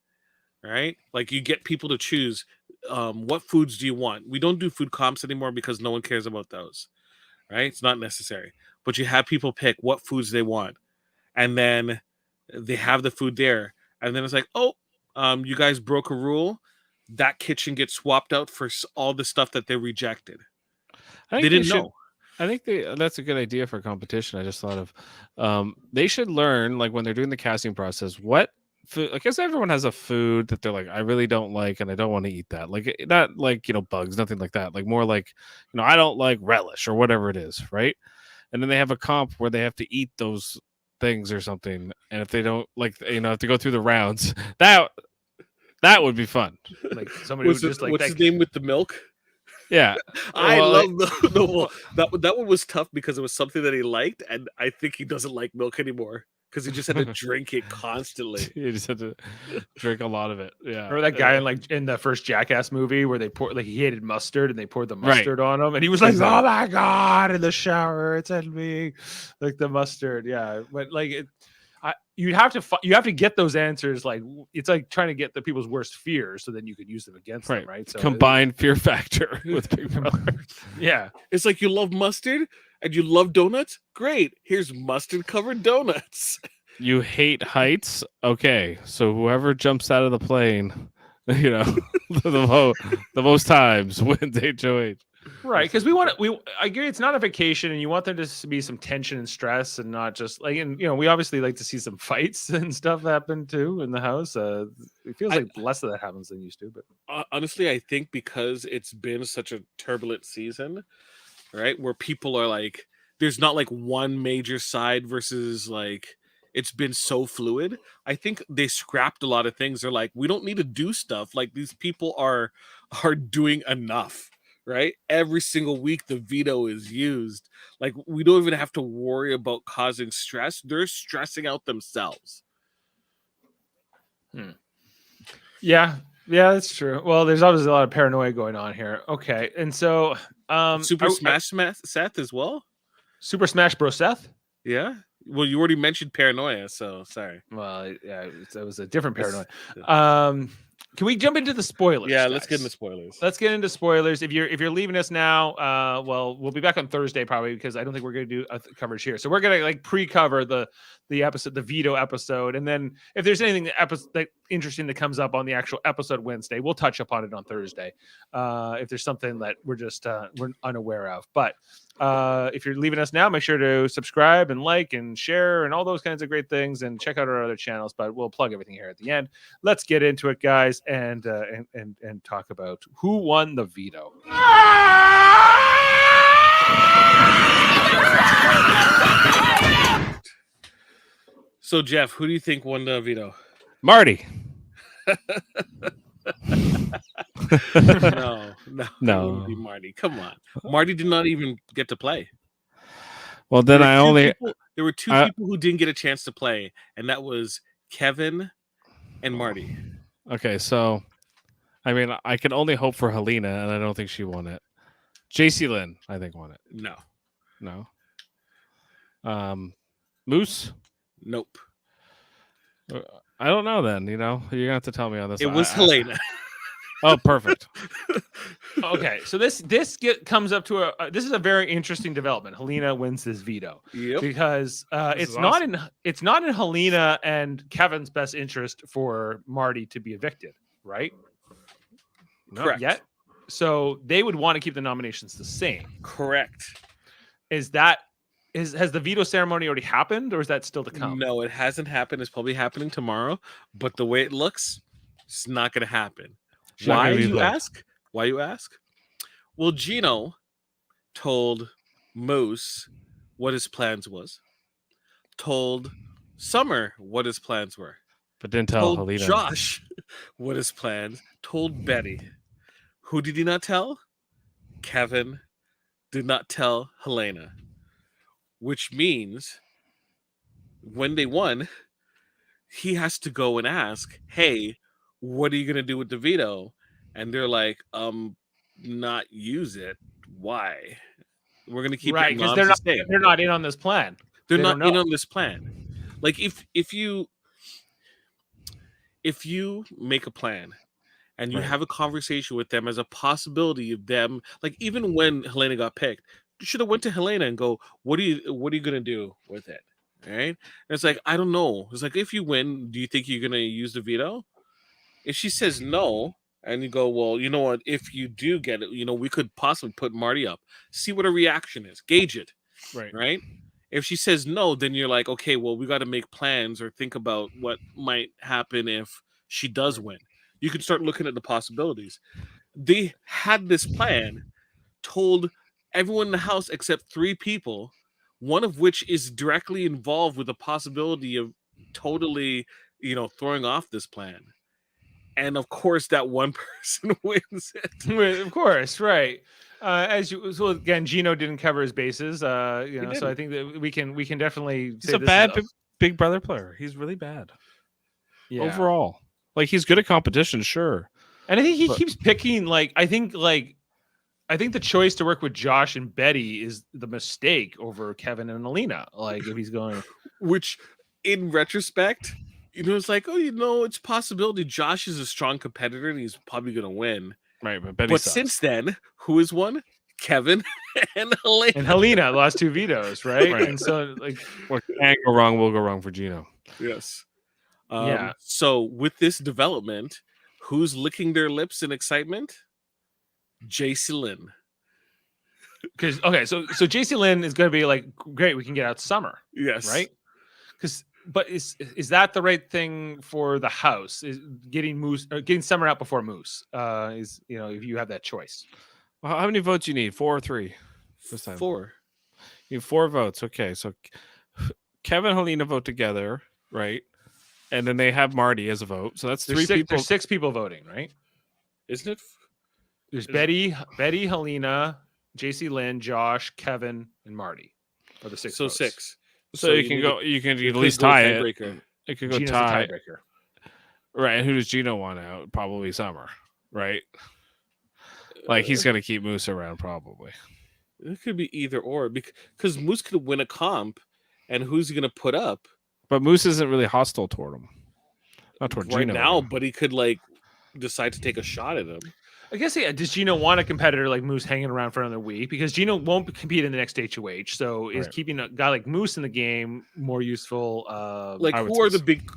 right? Like you get people to choose what foods do you want. We don't do food comps anymore because no one cares about those, right? It's not necessary. But you have people pick what foods they want, and then they have the food there, and then it's like, oh, you guys broke a rule. That kitchen gets swapped out for all the stuff that they rejected. They didn't know. I think that's a good idea for competition. I just thought of they should learn, like when they're doing the casting process, what food. I guess everyone has a food that they're like, I really don't like, and I don't want to eat that. Like not like bugs, nothing like that. Like more like I don't like relish or whatever it is, right? And then they have a comp where they have to eat those things or something, and if they don't like, have to go through the rounds. That would be fun. Like somebody would just like what's his name with the milk? Yeah, I love that one was tough because it was something that he liked, and I think he doesn't like milk anymore because he just had to drink it constantly. He just had to drink a lot of it. Yeah, or that guy in the first Jackass movie where they poured he hated mustard and they poured the mustard on him, and he was like, "Oh my god!" in the shower, it's at me, like the mustard. Yeah, but like you have to get those answers. Like it's like trying to get the people's worst fears, so then you could use them against them, right? So combined fear factor with Big Brother. Yeah, it's like you love mustard and you love donuts. Great, here's mustard covered donuts. You hate heights. Okay, so whoever jumps out of the plane, the most times wins HOH. Right, because I agree it's not a vacation, and you want there to be some tension and stress, and not just like, and we obviously like to see some fights and stuff happen too in the house. It feels like less of that happens than used to, but honestly, I think because it's been such a turbulent season, right, where people are like, there's not like one major side versus like, it's been so fluid. I think they scrapped a lot of things. They're like, we don't need to do stuff. Like these people are doing enough. Right? Every single week the veto is used. Like we don't even have to worry about causing stress. They're stressing out themselves. Yeah, that's true. Well, there's obviously a lot of paranoia going on here. Okay, and so Super Smash Seth as well. Super Smash Bros. Seth. Yeah. Well, you already mentioned paranoia, so sorry. Well, yeah, it was a different paranoia. Can we jump into the spoilers? Yeah, guys? let's get into spoilers. Let's get into spoilers. If you're leaving us now, well, we'll be back on Thursday probably, because I don't think we're going to do a coverage here. So we're going to like pre-cover the episode, the veto episode, and then if there's anything that interesting that comes up on the actual episode Wednesday, we'll touch upon it on Thursday. If there's something that we're just we're unaware of, but if you're leaving us now, make sure to subscribe and like and share and all those kinds of great things, and check out our other channels. But we'll plug everything here at the end. Let's get into it, guys, and talk about who won the veto. So, Jeff, who do you think won the veto? Marty. No. It wouldn't be Marty. Come on, Marty did not even get to play. Well, then there were two people who didn't get a chance to play, and that was Kevin and Marty. Okay, so I mean, I can only hope for Helena, and I don't think she won it. Jacey-Lynne, I think, won it. No. Moose. Nope. I don't know. Then you're gonna have to tell me on this. It was Helena. Oh, perfect. Okay, so this comes up to this is a very interesting development. Helena wins this veto because it's not in Helena and Kevin's best interest for Marty to be evicted, right? Correct. Yet, so they would want to keep the nominations the same. Correct. Has the veto ceremony already happened, or is that still to come? No, it hasn't happened. It's probably happening tomorrow, but the way it looks, it's not going to happen. Why you ask? Why you ask? Well, Gino told Moose what his plans was. Told Summer what his plans were. But didn't tell Told Helena. Josh what his plans. Told Betty. Who did he not tell? Kevin did not tell Helena. Which means when they won, he has to go and ask, hey, what are you going to do with the veto? And they're like, not use it. Why? We're going to keep right, because they're not in on this plan. They're not in on this plan. Like if you make a plan and you have a conversation with them as a possibility of them, like even when Helena got picked, you should have went to Helena and go, what are you going to do with it? All right. And it's like, I don't know. It's like, if you win, do you think you're going to use the veto? If she says no, and you go, well, you know what? If you do get it, we could possibly put Marty up. See what her reaction is. Gauge it. Right. If she says no, then you're like, okay, well, we got to make plans or think about what might happen if she does win. You can start looking at the possibilities. They had this plan, told everyone in the house except 3 people, one of which is directly involved with the possibility of totally, throwing off this plan. And of course, that one person wins it. Of course, right. So again, Gino didn't cover his bases. So I think that we can definitely. He's a bad Big Brother player. He's really bad. Yeah. Overall, like he's good at competition, sure. And I think he keeps picking. I think the choice to work with Josh and Betty is the mistake over Kevin and Alina. Like if he's going, which in retrospect. It's like, it's a possibility. Josh is a strong competitor and he's probably going to win. Right, but Betty sucks. Since then, who has won? Kevin and Helena. And Helena lost 2 vetoes, right? And so, what can go wrong will go wrong for Gino. Yes. So with this development, who's licking their lips in excitement? Jacey-Lynne. So Jacey-Lynne is going to be like, great, we can get out Summer. Yes. Right? But is that the right thing for the house? Is getting Summer out before Moose? If you have that choice. Well, how many votes you need? 4 or 3? This time 4. You need 4 votes. Okay, so Kevin and Helena vote together, right? And then they have Marty as a vote. So that's 3 people. There's 6 people voting, right? Isn't it? There's Betty, Helena, Jacey-Lynne, Josh, Kevin, and Marty. Are the 6 votes. 6. So you can at least tie it. It could go Gino's tie. A tiebreaker. Right. And who does Gino want out? Probably Summer. Right. Like he's going to keep Moose around probably. It could be either or because Moose could win a comp, and who's he going to put up? But Moose isn't really hostile toward him. Not toward right Gino now, but he could decide to take a shot at him. I guess, does Gino want a competitor like Moose hanging around for another week? Because Gino won't compete in the next HOH. So is keeping a guy like Moose in the game more useful? Who are the big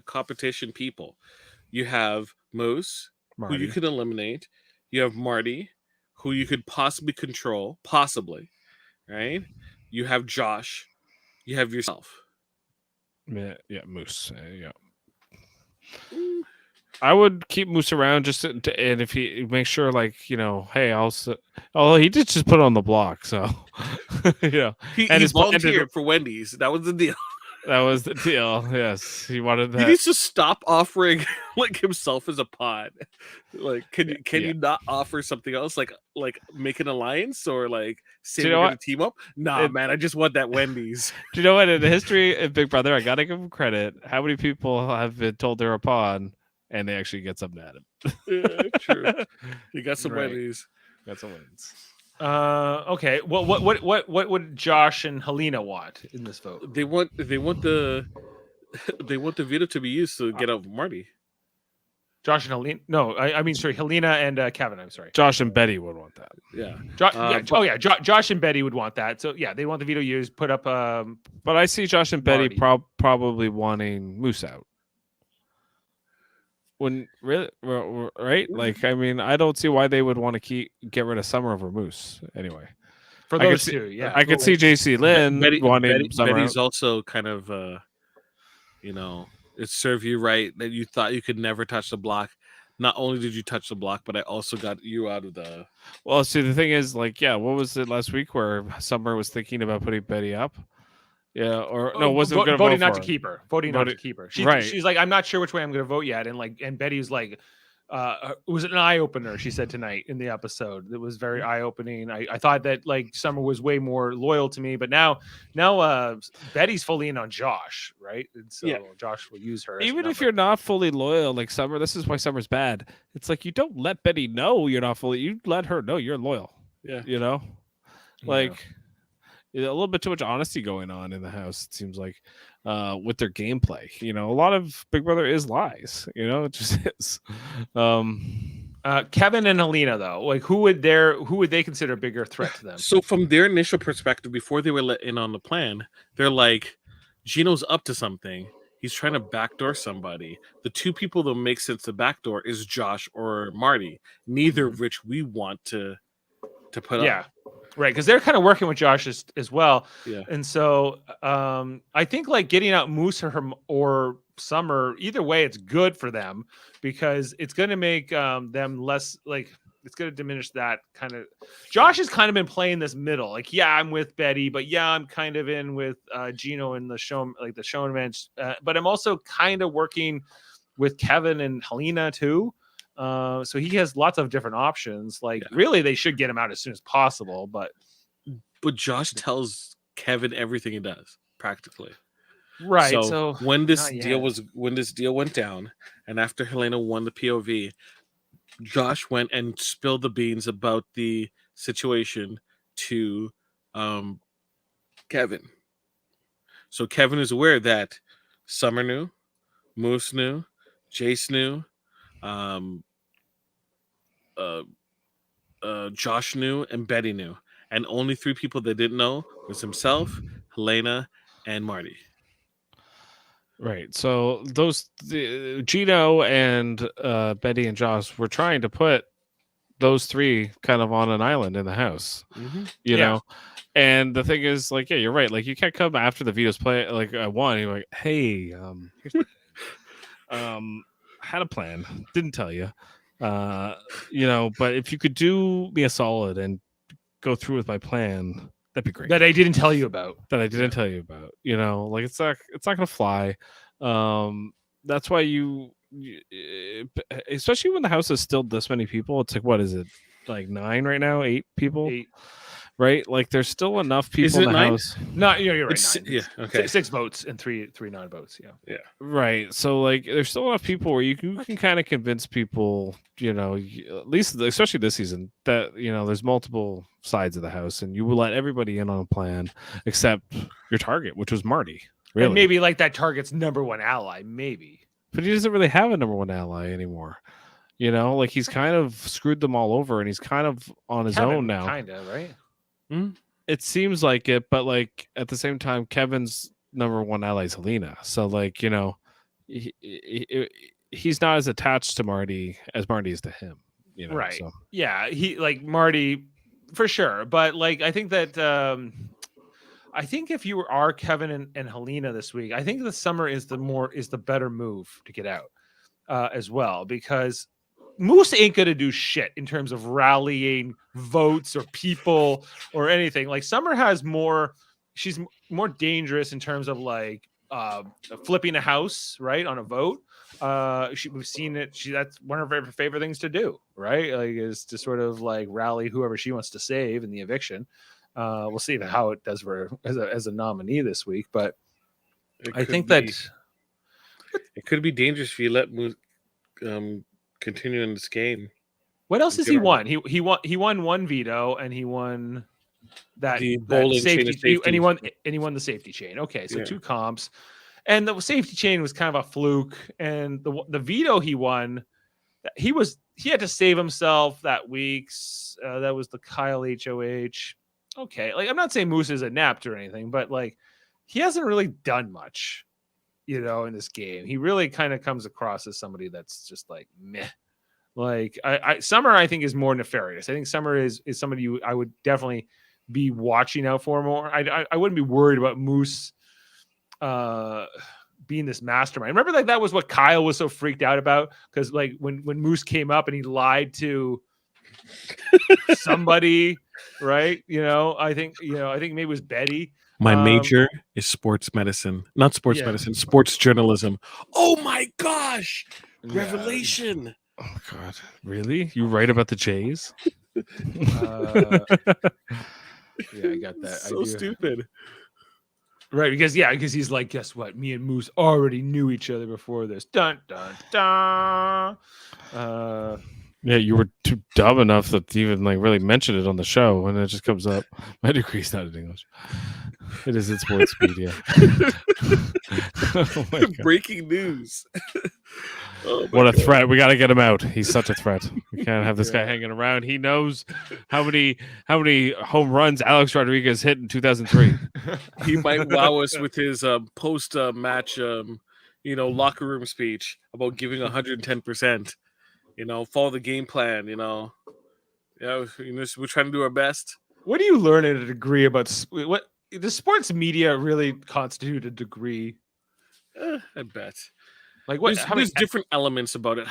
competition people? You have Moose, Marty, who you could eliminate. You have Marty, who you could possibly control, right? You have Josh. You have yourself. Yeah, Moose. Yeah. I would keep Moose around and if he make sure, hey, he did just put on the block, so he volunteered for Wendy's. That was the deal. That was the deal. Yes, he wanted that. He needs to stop offering himself as a pod. Can you not offer something else, like make an alliance or say we're gonna team up? Nah, man, I just want that Wendy's. Do you know what? In the history of Big Brother, I gotta give him credit. How many people have been told they're a pod and they actually get something at him? Yeah, true. You got some Wendy's. Got some wins. Okay. Well, what would Josh and Helena want in this vote? They want the veto to be used to get out Marty. Josh and Helena. No, I mean, sorry, Helena and Kevin. I'm sorry. Josh and Betty would want that. Yeah. Josh and Betty would want that. So yeah, they want the veto used. Put up. But I see Josh and Betty probably wanting Moose out. When really, right? Like, I mean, I don't see why they would want to get rid of Summer over Moose anyway. For those two, yeah. I could see Jacey-Lynne wanting Summer. Betty's also kind of, it served you right that you thought you could never touch the block. Not only did you touch the block, but I also got you out of the. Well, see, the thing is, like, yeah, what was it last week where Summer was thinking about putting Betty up? Yeah, or no, wasn't going to voting vote not for to her. keep her. Voting not to keep her. Right. She's like, I'm not sure which way I'm going to vote yet, and Betty was like, it was an eye opener. She said tonight in the episode, it was very eye opening. I thought that like Summer was way more loyal to me, but now Betty's fully in on Josh, right? And so Josh will use her. Even if you're not fully loyal, like Summer, this is why Summer's bad. It's like you don't let Betty know you're not fully. You let her know you're loyal. Yeah, like. A little bit too much honesty going on in the house, it seems like, with their gameplay. A lot of Big Brother is lies. It just is. Kevin and Helena, though, like who would they consider a bigger threat to them? So from their initial perspective, before they were let in on the plan, they're like, Gino's up to something. He's trying to backdoor somebody. The two people that make sense to backdoor is Josh or Marty, neither of which we want to put up. Right, because they're kind of working with Josh as well. Yeah. And so I think like getting out Moose or Summer, either way, it's good for them because it's going to make them less like it's going to diminish that kind of. Josh has kind of been playing this middle. Like, yeah, I'm with Betty, but yeah, I'm kind of in with Gino and the show, like the showman. But I'm also kind of working with Kevin and Helena too. So he has lots of different options. Like, really, they should get him out as soon as possible. But Josh tells Kevin everything he does practically. Right. So when this deal went down, and after Helena won the POV, Josh went and spilled the beans about the situation to Kevin. So Kevin is aware that Summer knew, Moose knew, Jace knew. Josh knew and Betty knew, and only three people that didn't know was himself, Helena, and Marty. Right. So Gino and Betty and Josh were trying to put those three kind of on an island in the house. You know. And the thing is, like, yeah, you're right. Like, you can't come after the veto's play like one. You're like, hey, had a plan, didn't tell you. But if you could do me a solid and go through with my plan, that'd be great. That I didn't tell you about. Like it's not gonna fly. That's why you especially when the house is still this many people. It's like, what is it? Like 9 right now? 8 people? 8. Right? Like there's still enough people in the 9? house. No, you're right. 9. Yeah, okay. 6 votes and 3 non-votes. Yeah. Right. So like there's still enough people where you can kind of convince people, at least especially this season, that there's multiple sides of the house and you will let everybody in on a plan except your target, which was Marty. Really. And maybe like that target's number one ally, maybe. But he doesn't really have a number one ally anymore. Like he's kind of screwed them all over and he's kind of on his own now. Kind of, right? It seems like it, but like at the same time, Kevin's number one ally is Helena. So like, he's not as attached to Marty as Marty is to him. Right. So. Yeah. He like Marty for sure. But like, I think that, I think if you are Kevin and Helena this week, I think the Summer is the better move to get out as well, because Moose ain't gonna do shit in terms of rallying votes or people or anything. Like Summer has more, she's more dangerous in terms of like flipping a house, right, on a vote. We've seen it. That's one of her favorite things to do, right? Like is to sort of like rally whoever she wants to save in the eviction. We'll see how it does for her as a nominee this week, but I think that it could be dangerous if you let Moose continue in this game. What else has he won? He won one veto and he won that safety, and he won the safety chain. Okay, so 2 comps, and the safety chain was kind of a fluke, and the veto he won he had to save himself that week's. That was the Kyle HOH. Okay, like I'm not saying Moose is inept or anything, but like he hasn't really done much, in this game. He really kind of comes across as somebody that's just like meh. Like Summer, I think is more nefarious. I think Summer is somebody I would definitely be watching out for more. I wouldn't be worried about Moose being this mastermind. Remember, like that was what Kyle was so freaked out about, because like when Moose came up and he lied to somebody, right? I think maybe it was Betty. My major is sports medicine, not sports medicine, sports journalism. Oh my gosh, revelation! Oh God, really? You write about the Jays? Yeah, I got that. So stupid. Right, because he's like, guess what? Me and Moose already knew each other before this. Dun dun dun. Yeah, you were too dumb enough to even like really mention it on the show, and it just comes up. My degree's not in English. It is in sports media. Oh my God. Breaking news. Oh what a threat. We got to get him out. He's such a threat. We can't have this guy hanging around. He knows how many home runs Alex Rodriguez hit in 2003. He might wow us with his post match locker room speech about giving 110%. Follow the game plan, we're trying to do our best. What do you learn at a degree about what the sports media really constitute a degree? I bet. Like what? There's different elements about it.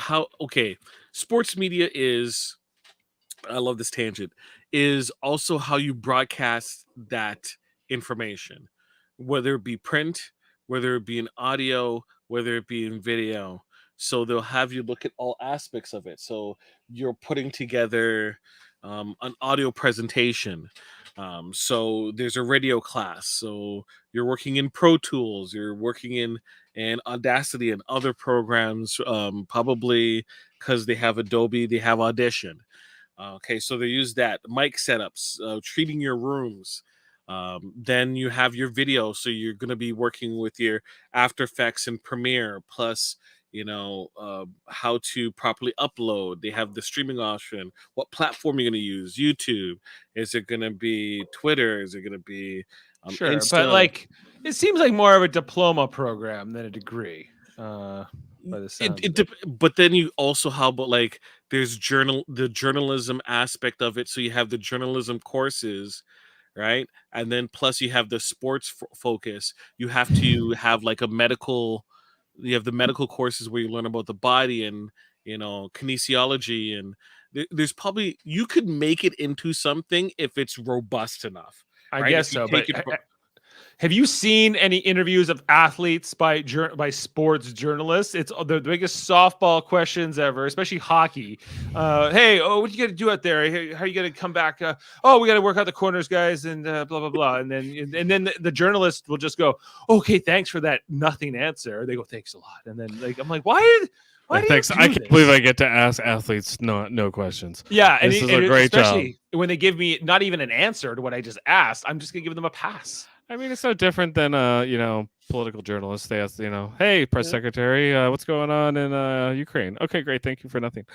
Sports media is, I love this tangent, is also how you broadcast that information, whether it be print, whether it be in audio, whether it be in video. So they'll have you look at all aspects of it. So you're putting together an audio presentation. So there's a radio class. So you're working in Pro Tools. You're working in Audacity and other programs, probably because they have Adobe, they have Audition. So they use that. Mic setups, treating your rooms. Then you have your video. So you're going to be working with your After Effects and Premiere, plus how to properly upload. They have the streaming option. What platform you're going to use? YouTube? Is it going to be Twitter? Is it going to be sure? Insta? But like, it seems like more of a diploma program than a degree. By the sound. But then you also, how about like there's the journalism aspect of it. So you have the journalism courses, right? And then plus you have the sports focus. You have to have like you have the medical courses where you learn about the body and kinesiology, and there's probably, you could make it into something if it's robust enough. I guess so. But have you seen any interviews of athletes by sports journalists? It's the biggest softball questions ever, especially hockey. Hey, what you got to do out there? How are you going to come back? We got to work out the corners, guys, and blah blah blah. And then the journalist will just go, okay, thanks for that nothing answer. They go, thanks a lot. And then like I'm like, why? Thanks. I can't believe I get to ask athletes no questions. Yeah, this is a great especially job. when they give me not even an answer to what I just asked. I'm just gonna give them a pass. I mean, it's no different than political journalists. They ask, hey, press secretary, what's going on in Ukraine? Okay, great, thank you for nothing.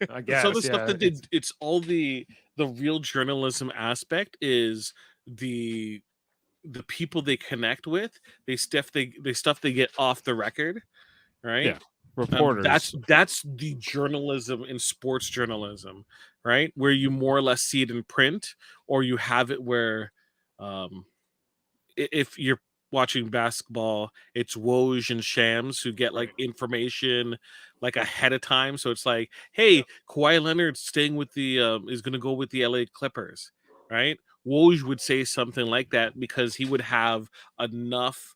I guess. So the stuff that it's all the real journalism aspect is the people they connect with, the stuff they get off the record, right? Yeah, reporters. That's the journalism in sports journalism, right? Where you more or less see it in print, or you have it where. If you're watching basketball, it's Woj and Shams who get like information like ahead of time. So it's like, hey, Kawhi Leonard staying with the is going to go with the LA Clippers, right? Woj would say something like that because he would have enough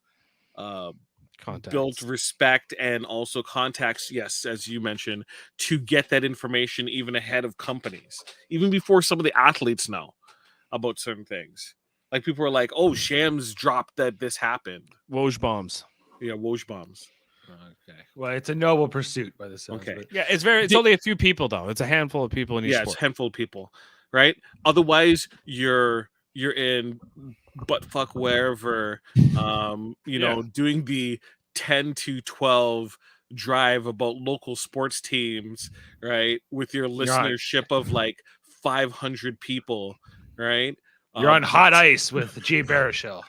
built respect and also contacts, yes, as you mentioned, to get that information even ahead of companies, even before some of the athletes know about certain things. Like people are like, "Oh, Shams dropped that this happened." Woj bombs. Yeah, Woj bombs. Okay. Well, it's a noble pursuit by the sounds. Okay. Yeah, it's only a few people though. It's a handful of people in each sport. It's a handful of people, right? Otherwise, you're in buttfuck wherever, doing the 10 to 12 drive about local sports teams, right? With your listenership of like 500 people, right? You're on hot ice with Jay Baruchel.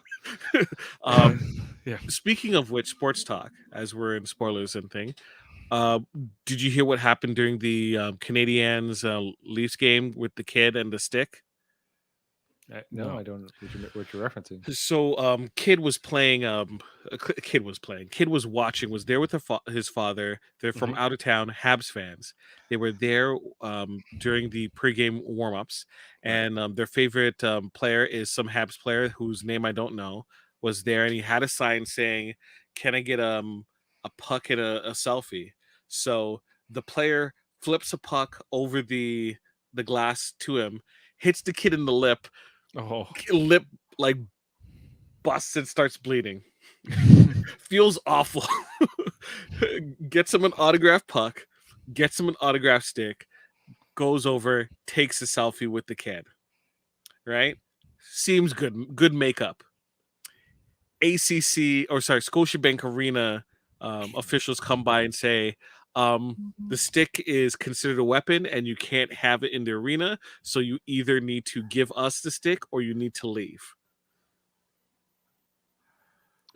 Yeah. Speaking of which, sports talk, as we're in spoilers and thing. Did you hear what happened during the Canadiens Leafs game with the kid and the stick? No, I don't know what you're referencing. So, kid was watching, was there with his father. They're from out of town, Habs fans. They were there during the pregame warm-ups, and their favorite player is some Habs player whose name I don't know, was there, and he had a sign saying, "Can I get a puck and a selfie?" So the player flips a puck over the glass to him, hits the kid in the lip. Lip like busts and starts bleeding. Feels awful. Gets him an autographed puck, gets him an autographed stick, goes over, takes a selfie with the kid. Right? Seems good makeup. Scotiabank Arena officials come by and say, the stick is considered a weapon and you can't have it in the arena, so you either need to give us the stick or you need to leave.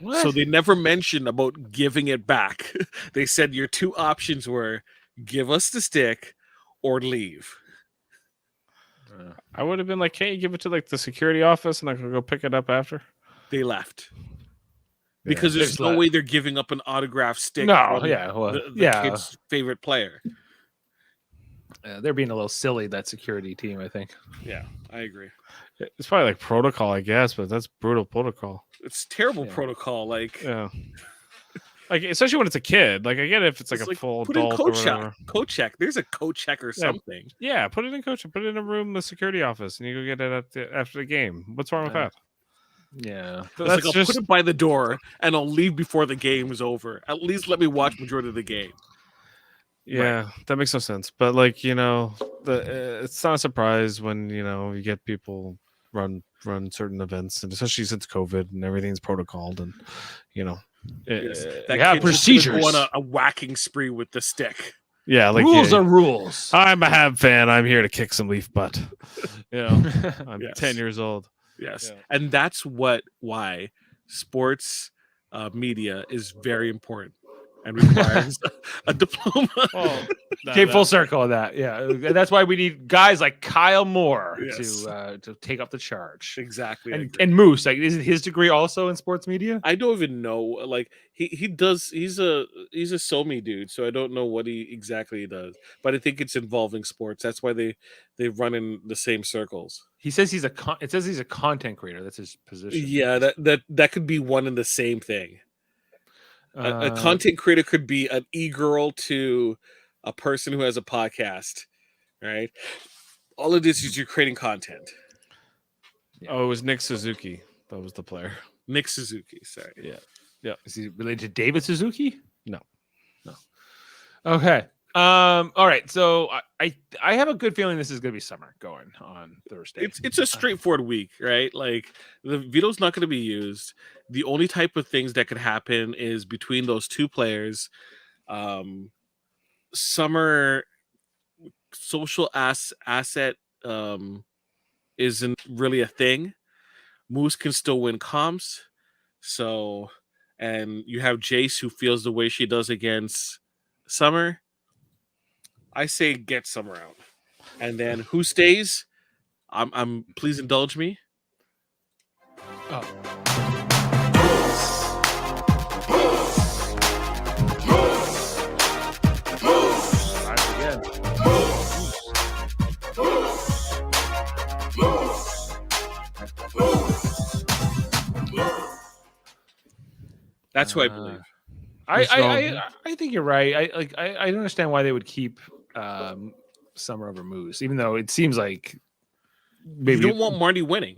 What? So they never mentioned about giving it back. They said your two options were give us the stick or leave. I would have been like, can't you give it to like the security office and I can go pick it up after? They left. Because there's no way they're giving up an autographed stick. No, the kid's favorite player. They're being a little silly, that security team, I think. Yeah, I agree. It's probably like protocol, I guess, but that's brutal protocol. It's terrible protocol. Like, like especially when it's a kid. Like, I get it if it's like a full adult or whatever. Coat check. There's a coat check or something. Yeah, put it in coach. Put it in a room in the security office, and you go get it after the game. What's wrong with that? Yeah, that's I'll put it by the door and I'll leave before the game is over. At least let me watch majority of the game. Yeah, that makes no sense. But like, it's not a surprise when you get people run certain events, and especially since COVID and everything's protocoled, and that procedures. Go on a whacking spree with the stick. Yeah, like rules are rules. I'm a Hab fan. I'm here to kick some Leaf butt. I'm 10 years old. Yes, and that's why sports media is very important and requires a diploma. Came full circle on that. Yeah, and that's why we need guys like Kyle Moore to take up the charge. Exactly, and Moose. Like, isn't his degree also in sports media? I don't even know. Like he does. He's a SOME dude, so I don't know what he exactly does. But I think it's involving sports. That's why they run in the same circles. He says it says he's a content creator. That's his position. Yeah, that could be one and the same thing. A content creator could be an e-girl to a person who has a podcast, right? All of this is you're creating content. Yeah. Oh, it was Nick Suzuki. That was the player. Nick Suzuki, sorry. Yeah. Is he related to David Suzuki? No. Okay. All right. So I have a good feeling this is going to be summer going on Thursday. It's a straightforward week, right? Like, the veto's not going to be used. The only type of things that could happen is between those two players. Summer social asset isn't really a thing. Moose can still win comps. So, and you have Jace who feels the way she does against Summer. I say get Summer out. And then who stays? I'm please indulge me. That's who I believe. I think you're right. I don't understand why they would keep Summer over Moose, even though it seems like maybe you don't want Marty winning.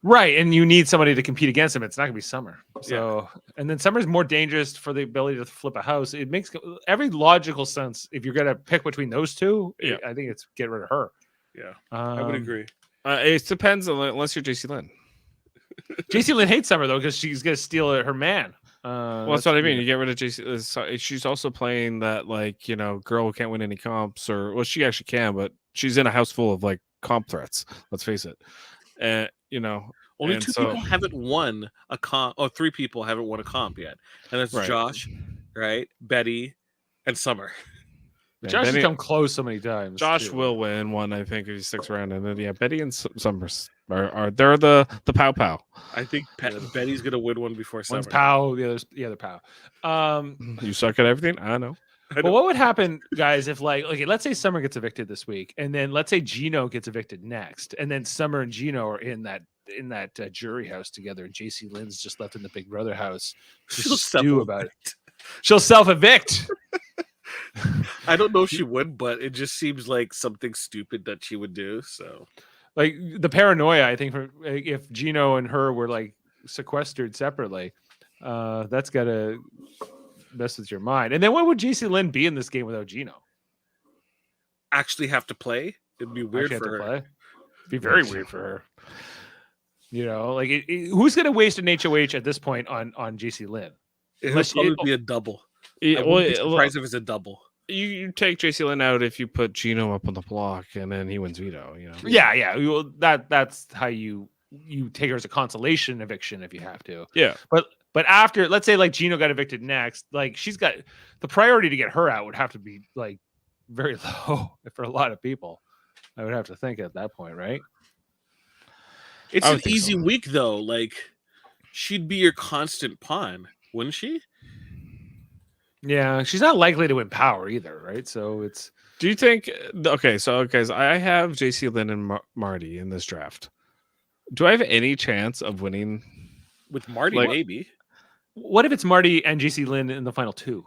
Right, and you need somebody to compete against him. It's not going to be Summer. So, and then Summer's more dangerous for the ability to flip a house. It makes every logical sense if you're going to pick between those two. Yeah. I think it's get rid of her. Yeah, I would agree. It depends unless you're Jacey-Lynne. Jacey-Lynne hates Summer though because she's going to steal her man. Well, that's what I mean. You get rid of JC. She's also playing that, like, girl who can't win any comps, or well, she actually can, but she's in a house full of like comp threats. Let's face it. And Only and two so- people haven't won a comp, or 3 people haven't won a comp yet, and that's Right. Josh, right? Betty, and Summer. Josh has come close so many times. Josh too. will win one, I think, if he sticks around. And then Betty and Summer are they're the pow pow. I think Betty's gonna win one before Summer. One's Pow, the other Pow. You suck at everything. I know. But what would happen, guys, if okay, let's say Summer gets evicted this week, and then let's say Gino gets evicted next, and then Summer and Gino are in that jury house together, and Jacey-Lynne's just left in the Big Brother house to She'll stew about it. She'll self-evict. I don't know if she would, but it just seems like something stupid that she would do. So, Like the paranoia, I think, if Gino and her were like sequestered separately, that's gotta mess with your mind. And then what would Jacey-Lynne be in this game without Gino? actually have to play, it'd be weird Actually for have to her. play? It'd be very weird for her. Who's gonna waste an HOH at this point on Jacey-Lynne? It'll Unless- probably be a double. I Yeah, wouldn't be surprised if it's a double. you take Jacey-Lynne out if you put Gino up on the block and then he wins veto. Yeah. Well, that's how you take her as a consolation eviction if you have to. Yeah. But after, let's say like Gino got evicted next, like she's got the priority to get her out would have to be like very low for a lot of people. I would have to think at that point, right? It's I an would think easy so. week though. Like she'd be your constant pawn, wouldn't she? Yeah, she's not likely to win power either, right? So it's Do you think? Okay, so guys, I have Jacey-Lynne and Marty in this draft. Do I have any chance of winning? With Marty, Like- maybe. what if it's Marty and Jacey-Lynne in the final two?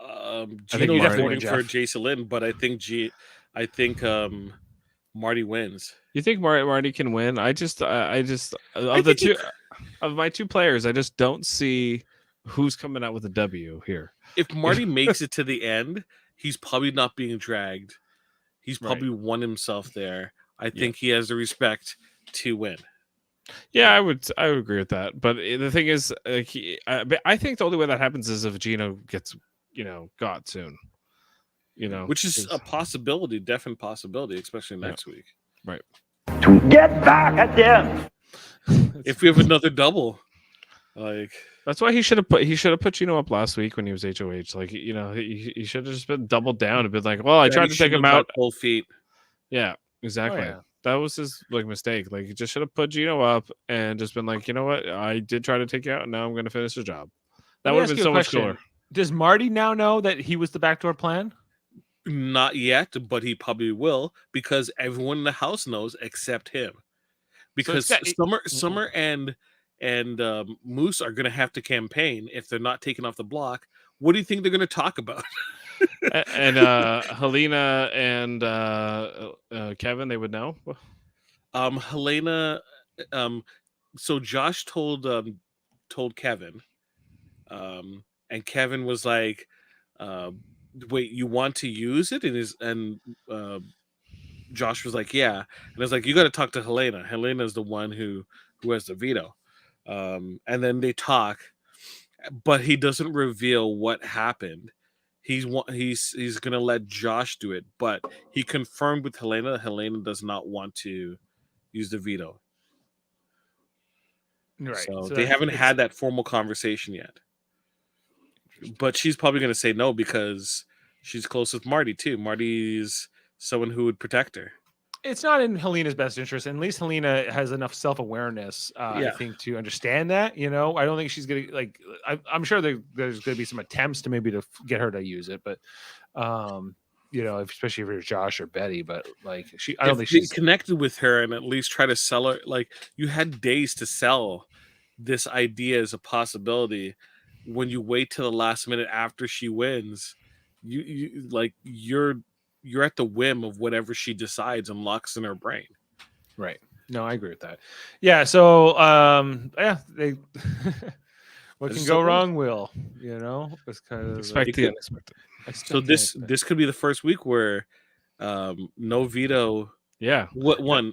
think Gino's Marty voting would, for Jeff. Jacey-Lynne, but I think Marty wins. You think Marty can win? I just of the think two of my two players, I just don't see who's coming out with a W here. If Marty makes it to the end, he's probably not being dragged. He's probably won himself there. I think he has the respect to win. Yeah, I would agree with that. But the thing is, I think the only way that happens is if Gino gets got soon. Which is a possibility, definite possibility, especially next week. Right. To get back at them. If we have another double, like That's why he should have put Gino up last week when he was HOH. Like he should have just been doubled down and been like, well, I yeah, tried he to take should've him got out. Cold feet. Yeah, exactly. yeah. That was his mistake. Like he just should have put Gino up and just been like, you know what, I did try to take you out, and now I'm going to finish the job. That Let me would have ask been you a so much question. cooler. Does Marty now know that he was the backdoor plan? Not yet, but he probably will because everyone in the house knows except him. Because Summer and Moose are going to have to campaign if they're not taken off the block. What do you think they're going to talk about? And Helena and Kevin, they would know. Helena, so Josh told Kevin, and Kevin was like, wait, you want to use it? And Josh was like, yeah. And I was like, you got to talk to Helena. Helena is the one who has the veto. And then they talk, but he doesn't reveal what happened. He's going to let Josh do it, but he confirmed with Helena that Helena does not want to use the veto. Right. So they haven't had that formal conversation yet. But she's probably going to say no because she's close with Marty too. Marty's someone who would protect her. It's not in Helena's best interest, and at least Helena has enough self-awareness, I think, to understand that. I don't think she's gonna I'm sure there's gonna be some attempts to maybe to get her to use it, but especially if it's Josh or Betty. But I don't think she's connected with her and at least try to sell her. Like you had days to sell this idea as a possibility. When you wait till the last minute after she wins, you're at the whim of whatever she decides and locks in her brain. right. No, I agree with that. Yeah. So they what can go wrong will, it's kind of Expect the unexpected. So this could be the first week where no veto. Yeah. What one?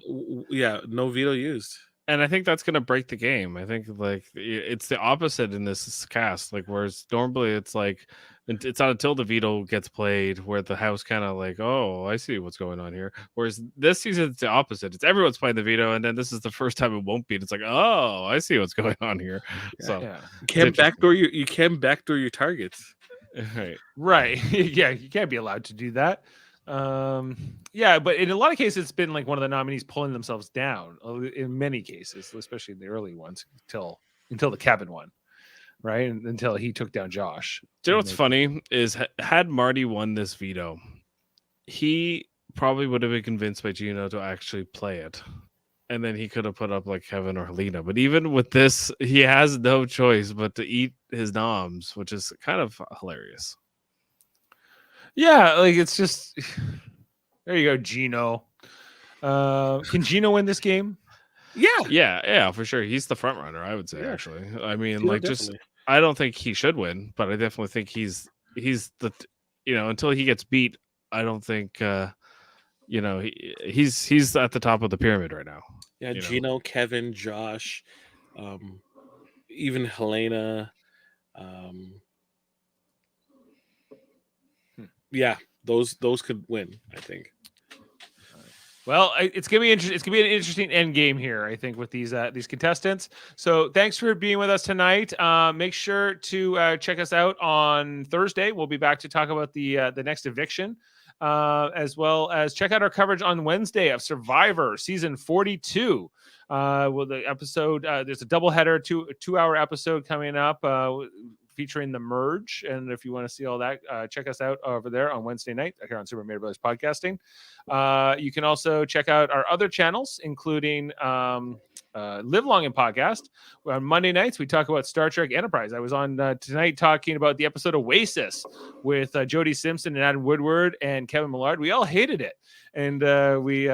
Yeah, no veto used. And I think that's going to break the game. I think like it's the opposite in this cast. Like whereas normally it's like it's not until the veto gets played where the house kind of like, oh, I see what's going on here. Whereas this season it's the opposite. It's everyone's playing the veto, and then this is the first time it won't be. It's like, oh, I see what's going on here. So You can't backdoor your targets. Right. Yeah, you can't be allowed to do that. Yeah, but in a lot of cases, it's been like one of the nominees pulling themselves down. In many cases, especially in the early ones, until the Kevin one, right? And until he took down Josh. Do you know what's funny is had Marty won this veto, he probably would have been convinced by Gino to actually play it. And then he could have put up like Kevin or Helena. But even with this, he has no choice but to eat his noms, which is kind of hilarious. Yeah, like it's just there you go, Gino. Can Gino win this game? Yeah, for sure. He's the front runner, I would say. Actually, I mean, Gino like, definitely. just I don't think he should win, but I definitely think he's the until he gets beat, I don't think he's at the top of the pyramid right now. Yeah, Gino, Kevin, Josh, even Helena. Yeah, those could win, I think. Well, it's gonna be interesting. It's gonna be an interesting end game here, I think, with these contestants. So, thanks for being with us tonight. Make sure to check us out on Thursday. We'll be back to talk about the next eviction, as well as check out our coverage on Wednesday of Survivor season 42. The episode there's a doubleheader, 2-hour episode coming up. Featuring the merge, and if you want to see all that, check us out over there on Wednesday night here on Super Mario Brothers Podcasting. You can also check out our other channels, including Live Long and Podcast. On Monday nights, we talk about Star Trek Enterprise. I was on tonight talking about the episode Oasis with Jody Simpson and Adam Woodward and Kevin Millard. We all hated it, and we.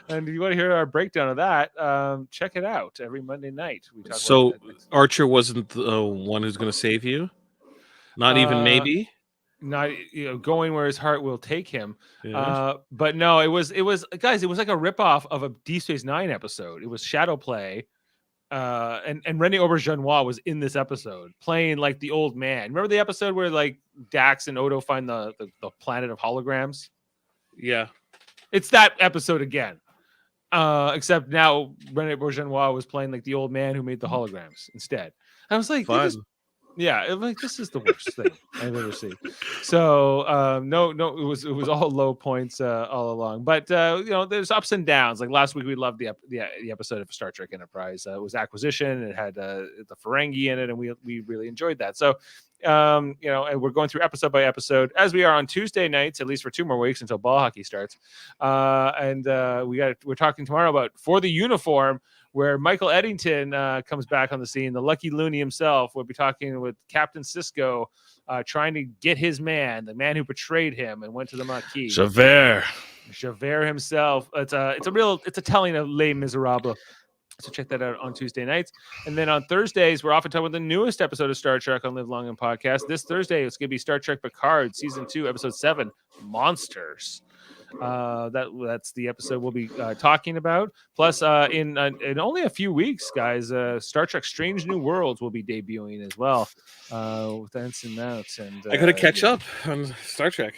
And if you want to hear our breakdown of that, check it out every Monday night. We talk about Archer wasn't the one who's going to save you? Not even maybe? Not going where his heart will take him. Yeah. But no, it was guys, it was like a ripoff of a Deep Space Nine episode. It was Shadow Play. And René Auberjonois was in this episode playing like the old man. Remember the episode where like Dax and Odo find the planet of holograms? Yeah. It's that episode again. Except now René Auberjonois was playing like the old man who made the holograms instead. I was like, this is the worst thing I've ever seen. So no, it was all low points all along. But there's ups and downs. Like last week, we loved the episode of Star Trek Enterprise. It was Acquisition. It had the Ferengi in it, and we really enjoyed that. So and we're going through episode by episode as we are on Tuesday nights, at least for 2 more weeks until ball hockey starts. We're talking tomorrow about For the Uniform, where Michael Eddington comes back on the scene, the lucky loony himself. We'll be talking with Captain Sisko, trying to get his man, the man who betrayed him and went to the Maquis. Javert himself. It's a telling of Les Miserables. So check that out on Tuesday nights. And then on Thursdays, we're often talking about the newest episode of Star Trek on Live Long and Podcast. This Thursday, it's going to be Star Trek Picard, Season 2, Episode 7, Monsters. That's the episode we'll be talking about. Plus, in only a few weeks, guys, Star Trek Strange New Worlds will be debuting as well with ins and outs. And I got to catch up on Star Trek.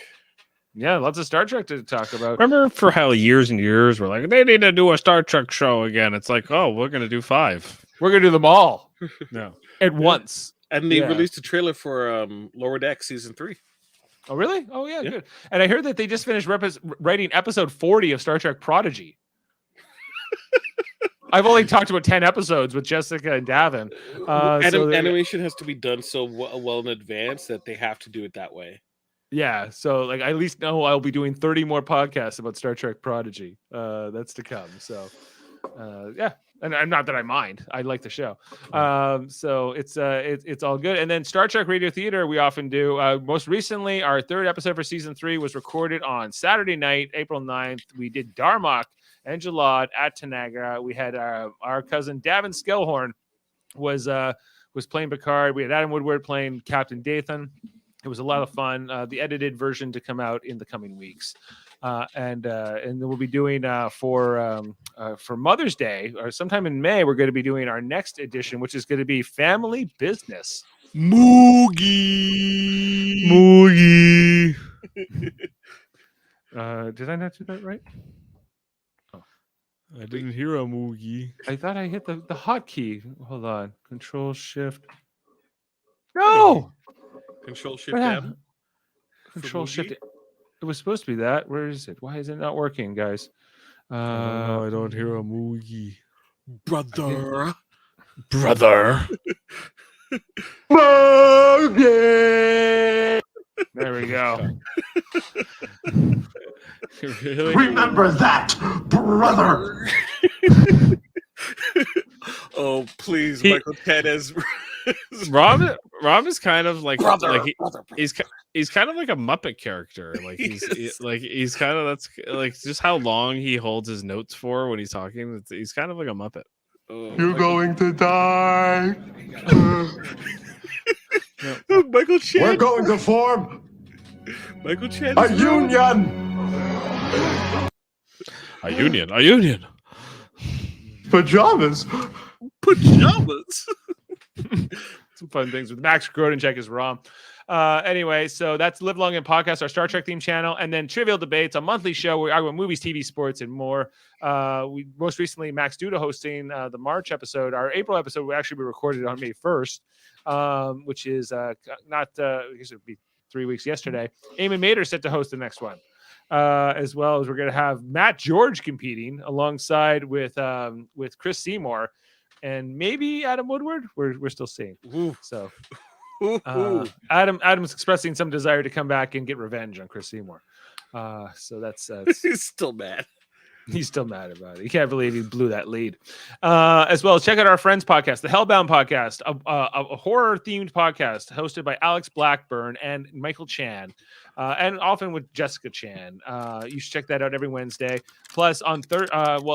Yeah, lots of Star Trek to talk about. Remember for how years and years we're like, they need to do a Star Trek show again. It's like, oh, we're going to do 5. We're going to do them all. No. At once. And they released a trailer for Lower Deck Season 3. Oh, really? Oh, yeah, good. And I heard that they just finished writing episode 40 of Star Trek Prodigy. I've only talked about 10 episodes with Jessica and Davin. Animation has to be done so well in advance that they have to do it that way. Yeah, so like I at least know I'll be doing 30 more podcasts about Star Trek Prodigy. That's to come. So yeah, and not that I mind. I like the show. So it's all good. And then Star Trek Radio Theater, we often do. Most recently, our 3rd episode for season 3 was recorded on Saturday night, April 9th. We did Darmok and Jalad at Tanagra. We had our cousin Davin Skellhorn was playing Picard. We had Adam Woodward playing Captain Dathan. It was a lot of fun. The edited version to come out in the coming weeks. and then we'll be doing for Mother's Day or sometime in May. We're going to be doing our next edition, which is going to be Family Business. Moogie. Did I not do that right? I didn't hear a moogie. I thought I hit the hotkey. Hold on. Control Shift. No. Control Shift What M. happened? Control Moogie? Shift. It was supposed to be that. Where is it? Why is it not working, guys? I don't hear a moogie. Brother. There we go. Really? Remember that, brother. Oh, please, He- Michael Ted as Rob is kind of like brother. he's kind of like a Muppet character. Like he's kind of that's like just how long he holds his notes for when he's talking. He's kind of like a Muppet. You're going to die. Michael Chen. We're going to form Michael Chen. a union. A union. Pajamas. Some fun things with Max Grodencheck is Rom. Anyway, so that's Live Long and Podcast, our Star Trek themed channel, and then Trivial Debates, a monthly show where we argue about movies, TV, sports, and more. We most recently Max Duda hosting the March episode. Our April episode will actually be recorded on May 1st, which is not I guess it would be 3 weeks yesterday. Eamon Mader set to host the next one. As well as we're going to have Matt George competing alongside with Chris Seymour and maybe Adam Woodward. We're still seeing. Ooh. So Ooh. Adam's expressing some desire to come back and get revenge on Chris Seymour. So that's He's still mad. he's still mad about it. He can't believe he blew that lead. As well as check out our friends podcast, the Hellbound podcast, a horror themed podcast hosted by Alex Blackburn and Michael Chan. And often with Jessica Chan. You should check that out every Wednesday. Plus, on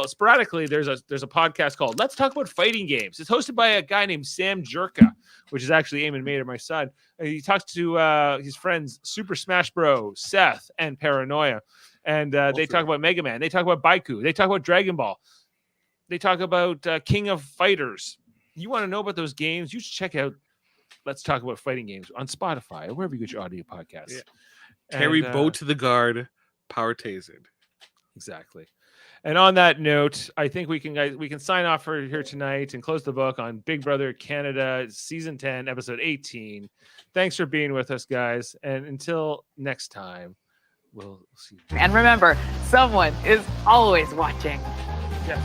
sporadically, there's a podcast called Let's Talk About Fighting Games. It's hosted by a guy named Sam Jerka, which is actually Eamon Mader, my son. He talks to his friends Super Smash Bro, Seth, and Paranoia. And they talk about Mega Man. They talk about Baiku. They talk about Dragon Ball. They talk about King of Fighters. You want to know about those games? You should check out Let's Talk About Fighting Games on Spotify or wherever you get your audio podcasts. Yeah. Terry And, bow to the guard, power tasered. Exactly. And on that note, I think we can sign off for here tonight and close the book on Big Brother Canada season 10, episode 18. Thanks for being with us, guys. And until next time, we'll see you. And remember, someone is always watching. Yeah.